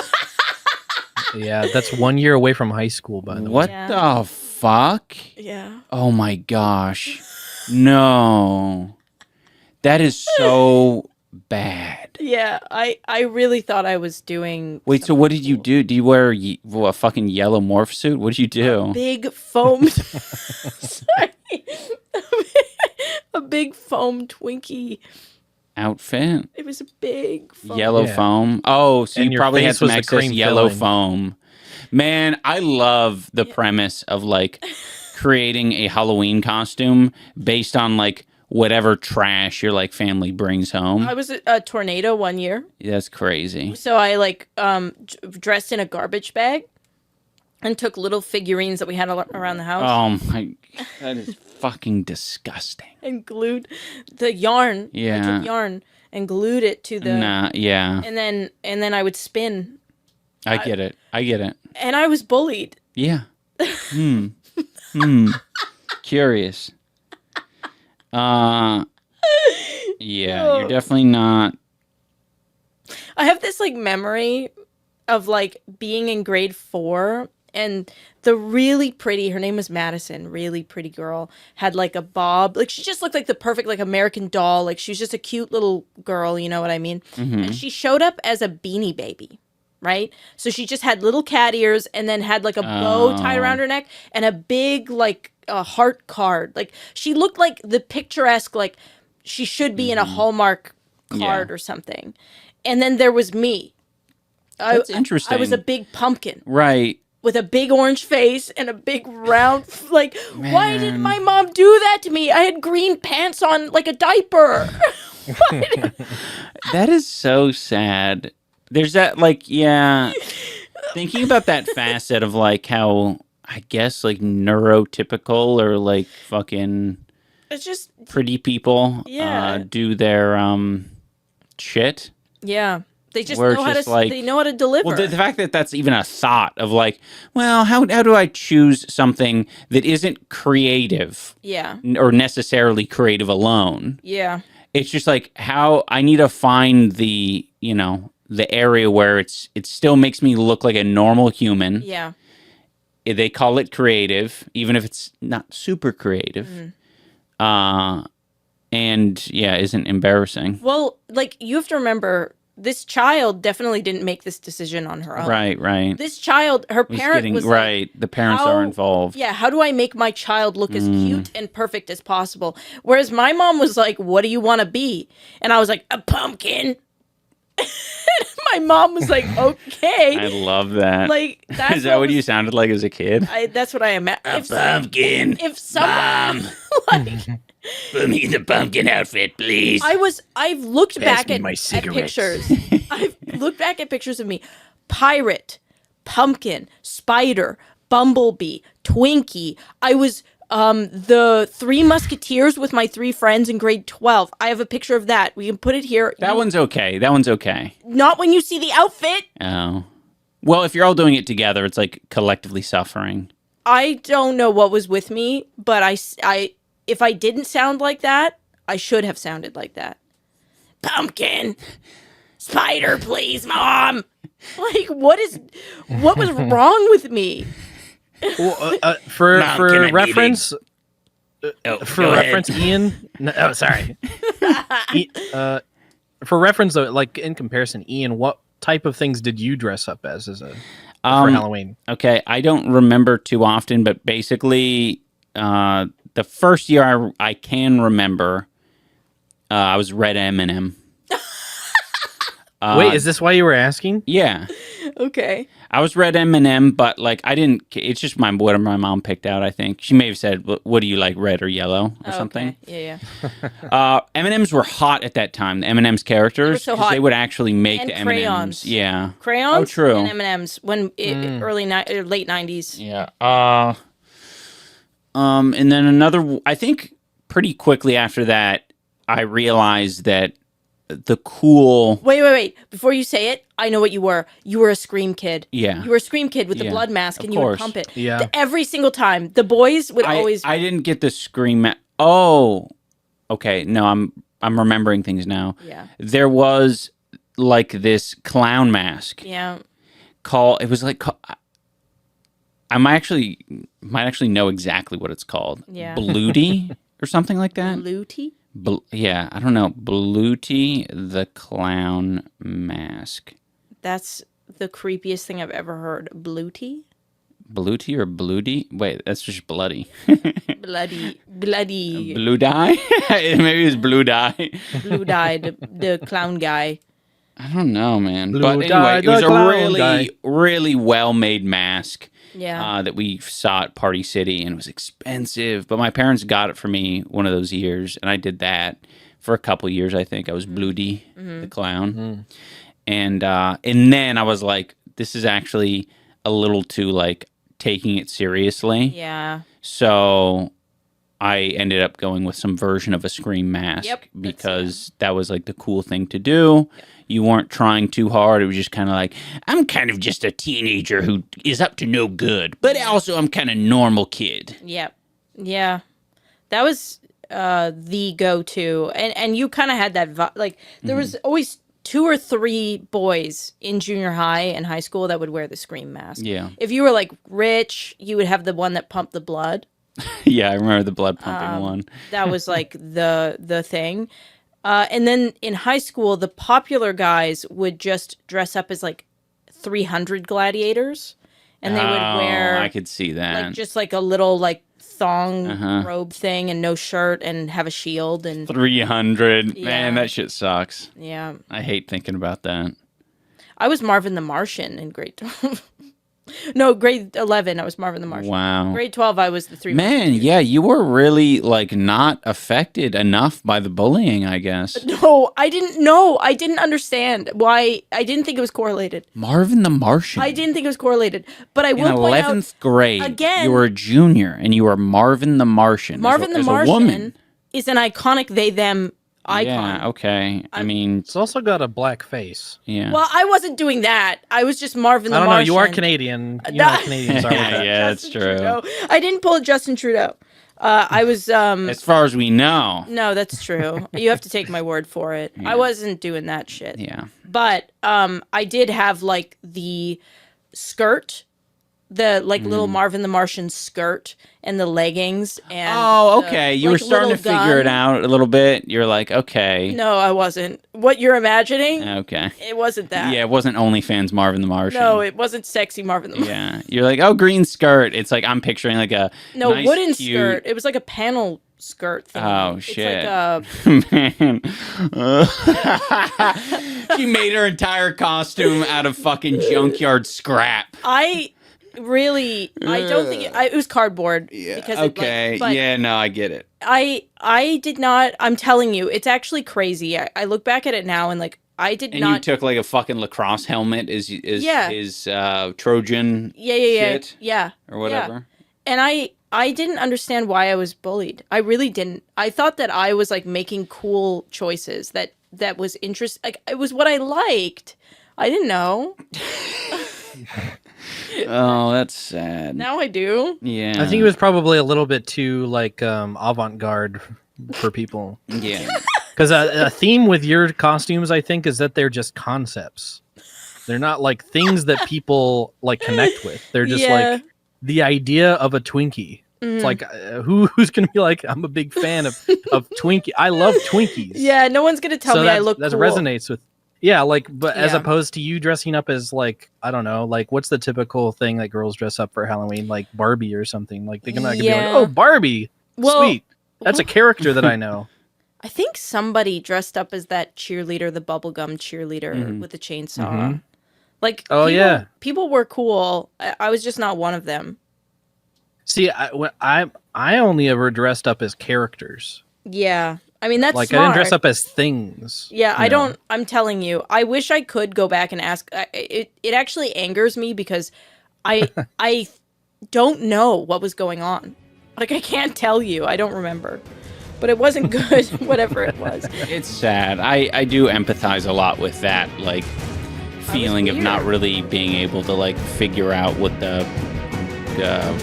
C: Yeah, that's 1 year away from high school. By the way.
A: What the fuck?
B: Yeah.
A: Oh my gosh. No. That is so bad.
B: Yeah, I really thought I was doing.
A: Wait, so what did you do? Do you wear a fucking yellow morph suit? What did you do?
B: Big foam. Sorry. A big foam Twinkie
A: outfit.
B: It was a big foam.
A: Yellow foam. Oh, so
C: and
A: you probably had some
C: was
A: excess yellow foam. Man, I love the premise of like creating a Halloween costume based on like whatever trash your like family brings home.
B: I was a tornado one year.
A: That's crazy.
B: So I like dressed in a garbage bag and took little figurines that we had around the house.
A: Oh my, that is fucking disgusting.
B: And glued the yarn.
A: Yeah.
B: I took yarn and glued it to the.
A: Yeah.
B: And then I would spin.
A: I get it.
B: And I was bullied.
A: Yeah. Curious. Yeah, you're definitely not.
B: I have this like memory of like being in grade 4 and the really pretty, her name was Madison, really pretty girl, had like a bob. Like she just looked like the perfect like American doll. Like she was just a cute little girl, you know what I mean? And she showed up as a Beanie Baby. Right? So she just had little cat ears and then had like a bow tied around her neck and a big like a heart card. Like she looked like the picturesque, like she should be in a Hallmark card or something. And then there was me.
A: That's interesting.
B: I was a big pumpkin.
A: Right.
B: With a big orange face and a big round, like, why did my mom do that to me? I had green pants on like a diaper.
A: That is so sad. There's that, like, yeah, thinking about that facet of, like, how, I guess, like, neurotypical or, like, fucking
B: it's just
A: pretty people do their shit.
B: Yeah. They just
A: Where
B: know how
A: just
B: to,
A: like,
B: they know how to deliver.
A: Well, the fact that that's even a thought of, like, well, how do I choose something that isn't creative?
B: Yeah.
A: Or necessarily creative alone?
B: Yeah.
A: It's just, like, how I need to find the, you know, the area where it still makes me look like a normal human.
B: Yeah.
A: They call it creative, even if it's not super creative. And yeah, isn't embarrassing.
B: Well, like you have to remember, this child definitely didn't make this decision on her own.
A: Right.
B: This child, her parent was
A: right.
B: Like,
A: the parents are involved.
B: Yeah. How do I make my child look as cute and perfect as possible? Whereas my mom was like, "What do you want to be?" And I was like, "A pumpkin." My mom was like, "Okay."
A: I love that.
B: Like, that's
A: is that what you sounded like as a kid?
B: That's what I imagined.
A: A pumpkin.
B: If someone like,
A: put me in the pumpkin outfit, please.
B: I've looked back at
C: cigarettes.
B: pictures. I've looked back at pictures of me. Pirate, pumpkin, spider, bumblebee, Twinkie. I was the Three Musketeers with my 3 friends in grade 12. I have a picture of that. We can put it here.
A: That one's okay. That one's okay.
B: Not when you see the outfit.
A: Oh. Well, if you're all doing it together, it's like collectively suffering.
B: I don't know what was with me, but if I didn't sound like that, I should have sounded like that. Pumpkin. Spider, please, Mom. Like, what was wrong with me?
C: Well, for reference, Ian. No, sorry. For reference, though, like in comparison, Ian, what type of things did you dress up as for Halloween?
A: Okay, I don't remember too often, but basically, the first year I can remember, I was Red M&M.
C: Wait, is this why you were asking?
A: Yeah.
B: Okay.
A: I was Red M&M, but like I didn't. It's just what my mom picked out. I think she may have said, "What do you like, red or yellow or something?"
B: Okay. Yeah.
A: M&Ms were hot at that time. The M&M's characters,
B: they were so hot.
A: they would actually make
B: And
A: the
B: crayons.
A: M&Ms. Yeah,
B: Crayons.
A: Oh, true.
B: And M&Ms when late 90s.
A: Yeah. And then another. I think pretty quickly after that, I realized that the cool.
B: Wait. Before you say it, I know what you were. You were a Scream kid.
A: Yeah.
B: You were a Scream kid with the blood mask, and you would pump it.
C: Yeah.
B: Every single time, the boys would always.
A: I didn't get the Scream. Oh, okay. No, I'm remembering things now.
B: Yeah.
A: There was like this clown mask.
B: Yeah.
A: It was like. I might actually know exactly what it's called.
B: Yeah.
A: Bluty or something like that.
B: Bluty?
A: Yeah, I don't know. Bluty the Clown Mask.
B: That's the creepiest thing I've ever heard. Bluty?
A: Bluty or Bloody? Wait, that's just bloody.
B: Bloody.
A: Blue dye? Maybe it's blue dye.
B: Blue dye, the clown guy.
A: I don't know, man.
C: Blue
A: but anyway,
C: dye,
A: it was
C: the
A: a
C: clown
A: really,
C: guy.
A: really well-made mask.
B: Yeah.
A: That we saw at Party City, and it was expensive. But my parents got it for me one of those years, and I did that for a couple years. I think I was Bloody the Clown, and then I was like, this is actually a little too like taking it seriously.
B: Yeah.
A: So I ended up going with some version of a Scream mask because that was like the cool thing to do. Yep. You weren't trying too hard. It was just kind of like, I'm kind of just a teenager who is up to no good, but also I'm kind of normal kid.
B: Yep. Yeah. That was the go-to. And you kind of had that, like, there was always 2 or 3 boys in junior high and high school that would wear the Scream mask.
A: Yeah.
B: If you were, like, rich, you would have the one that pumped the blood.
A: Yeah, I remember the blood pumping one.
B: That was, like, the thing. And then in high school, the popular guys would just dress up as like 300 gladiators, and they would wear.
A: I could see that.
B: Like just like a little like thong robe thing and no shirt and have a shield and
A: 300. Man, that shit sucks.
B: Yeah,
A: I hate thinking about that.
B: I was Marvin the Martian in grade 12. No, grade 11, I was Marvin the Martian.
A: Wow.
B: Grade 12, I was the 3.
A: Man, yeah, you were really, like, not affected enough by the bullying, I guess.
B: No, I didn't know. I didn't understand why. I didn't think it was correlated.
A: Marvin the Martian.
B: I didn't think it was correlated. But I will point out...
A: In 11th grade,
B: again,
A: you were a junior, and you were Marvin the Martian.
B: Marvin the Martian is an iconic they-them icon.
A: Yeah, okay. I mean...
C: It's also got a black face.
A: Yeah.
B: Well, I wasn't doing that. I was just Marvin the Martian.
C: I don't know. You are Canadian. You know how Canadians are with that.
A: Yeah, that's true.
B: Trudeau. I didn't pull a Justin Trudeau. I was...
A: as far as we know.
B: No, that's true. You have to take my word for it. Yeah. I wasn't doing that shit.
A: Yeah.
B: But I did have, like, the skirt, the, like, little Marvin the Martian skirt and the leggings. And
A: okay. You were starting to figure it out a little bit. You're like, okay.
B: No, I wasn't. What you're imagining?
A: Okay.
B: It wasn't that.
A: Yeah, it wasn't OnlyFans Marvin the Martian.
B: No, it wasn't sexy Marvin the Martian.
A: Yeah. You're like, oh, green skirt. It's like, I'm picturing like a nice,
B: wooden
A: cute...
B: skirt. It was like a panel skirt thing.
A: Oh,
B: it's
A: shit.
B: Like
A: Man. She made her entire costume out of fucking junkyard scrap.
B: I don't think it was cardboard.
A: Yeah.
B: Because
A: okay. Yeah, no, I get it.
B: I did not. I'm telling you, it's actually crazy. I look back at it now and like I did not.
A: And you took like a fucking lacrosse helmet as his Trojan. Shit, or whatever.
B: Yeah. And I didn't understand why I was bullied. I really didn't. I thought that I was like making cool choices that was interesting. Like it was what I liked. I didn't know.
A: Oh, that's sad.
B: Now I do.
A: Yeah.
C: I think it was probably a little bit too like avant-garde for people.
A: Yeah.
C: Because a theme with your costumes, I think, is that they're just concepts. They're not like things that people like connect with. They're just like the idea of a Twinkie. It's like who's gonna be like, I'm a big fan of Twinkie. I love Twinkies.
B: Yeah, no one's gonna tell me I look
C: that
B: cool.
C: resonates with. Yeah, like, but as opposed to you dressing up as like, I don't know, like what's the typical thing that girls dress up for Halloween, like Barbie or something? Like they're not gonna be like, oh, Barbie, sweet. That's a character that I know.
B: I think somebody dressed up as that cheerleader, the bubblegum cheerleader with the chainsaw. Like, people were cool. I was just not one of them.
C: See, I only ever dressed up as characters.
B: Yeah. I mean, that's
C: like
B: smart.
C: I didn't dress up as things.
B: Yeah, I don't. I'm telling you, I wish I could go back and ask. It actually angers me because I don't know what was going on. Like, I can't tell you. I don't remember. But it wasn't good, whatever it was.
A: It's sad. I do empathize a lot with that, like, feeling of not really being able to, like, figure out what the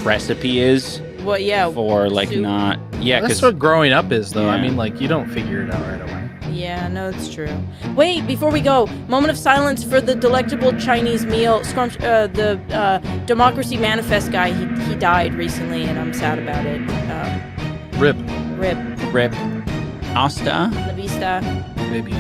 A: recipe is.
B: Well, yeah.
A: For, like, soup. Not... Yeah,
C: that's what growing up is, though. Yeah. I mean, like, you don't figure it out right away.
B: Yeah, no, it's true. Wait, before we go, moment of silence for the delectable Chinese meal. The Democracy Manifest guy, he died recently, and I'm sad about it.
C: Rip.
A: Hasta.
B: La vista.
C: Maybe.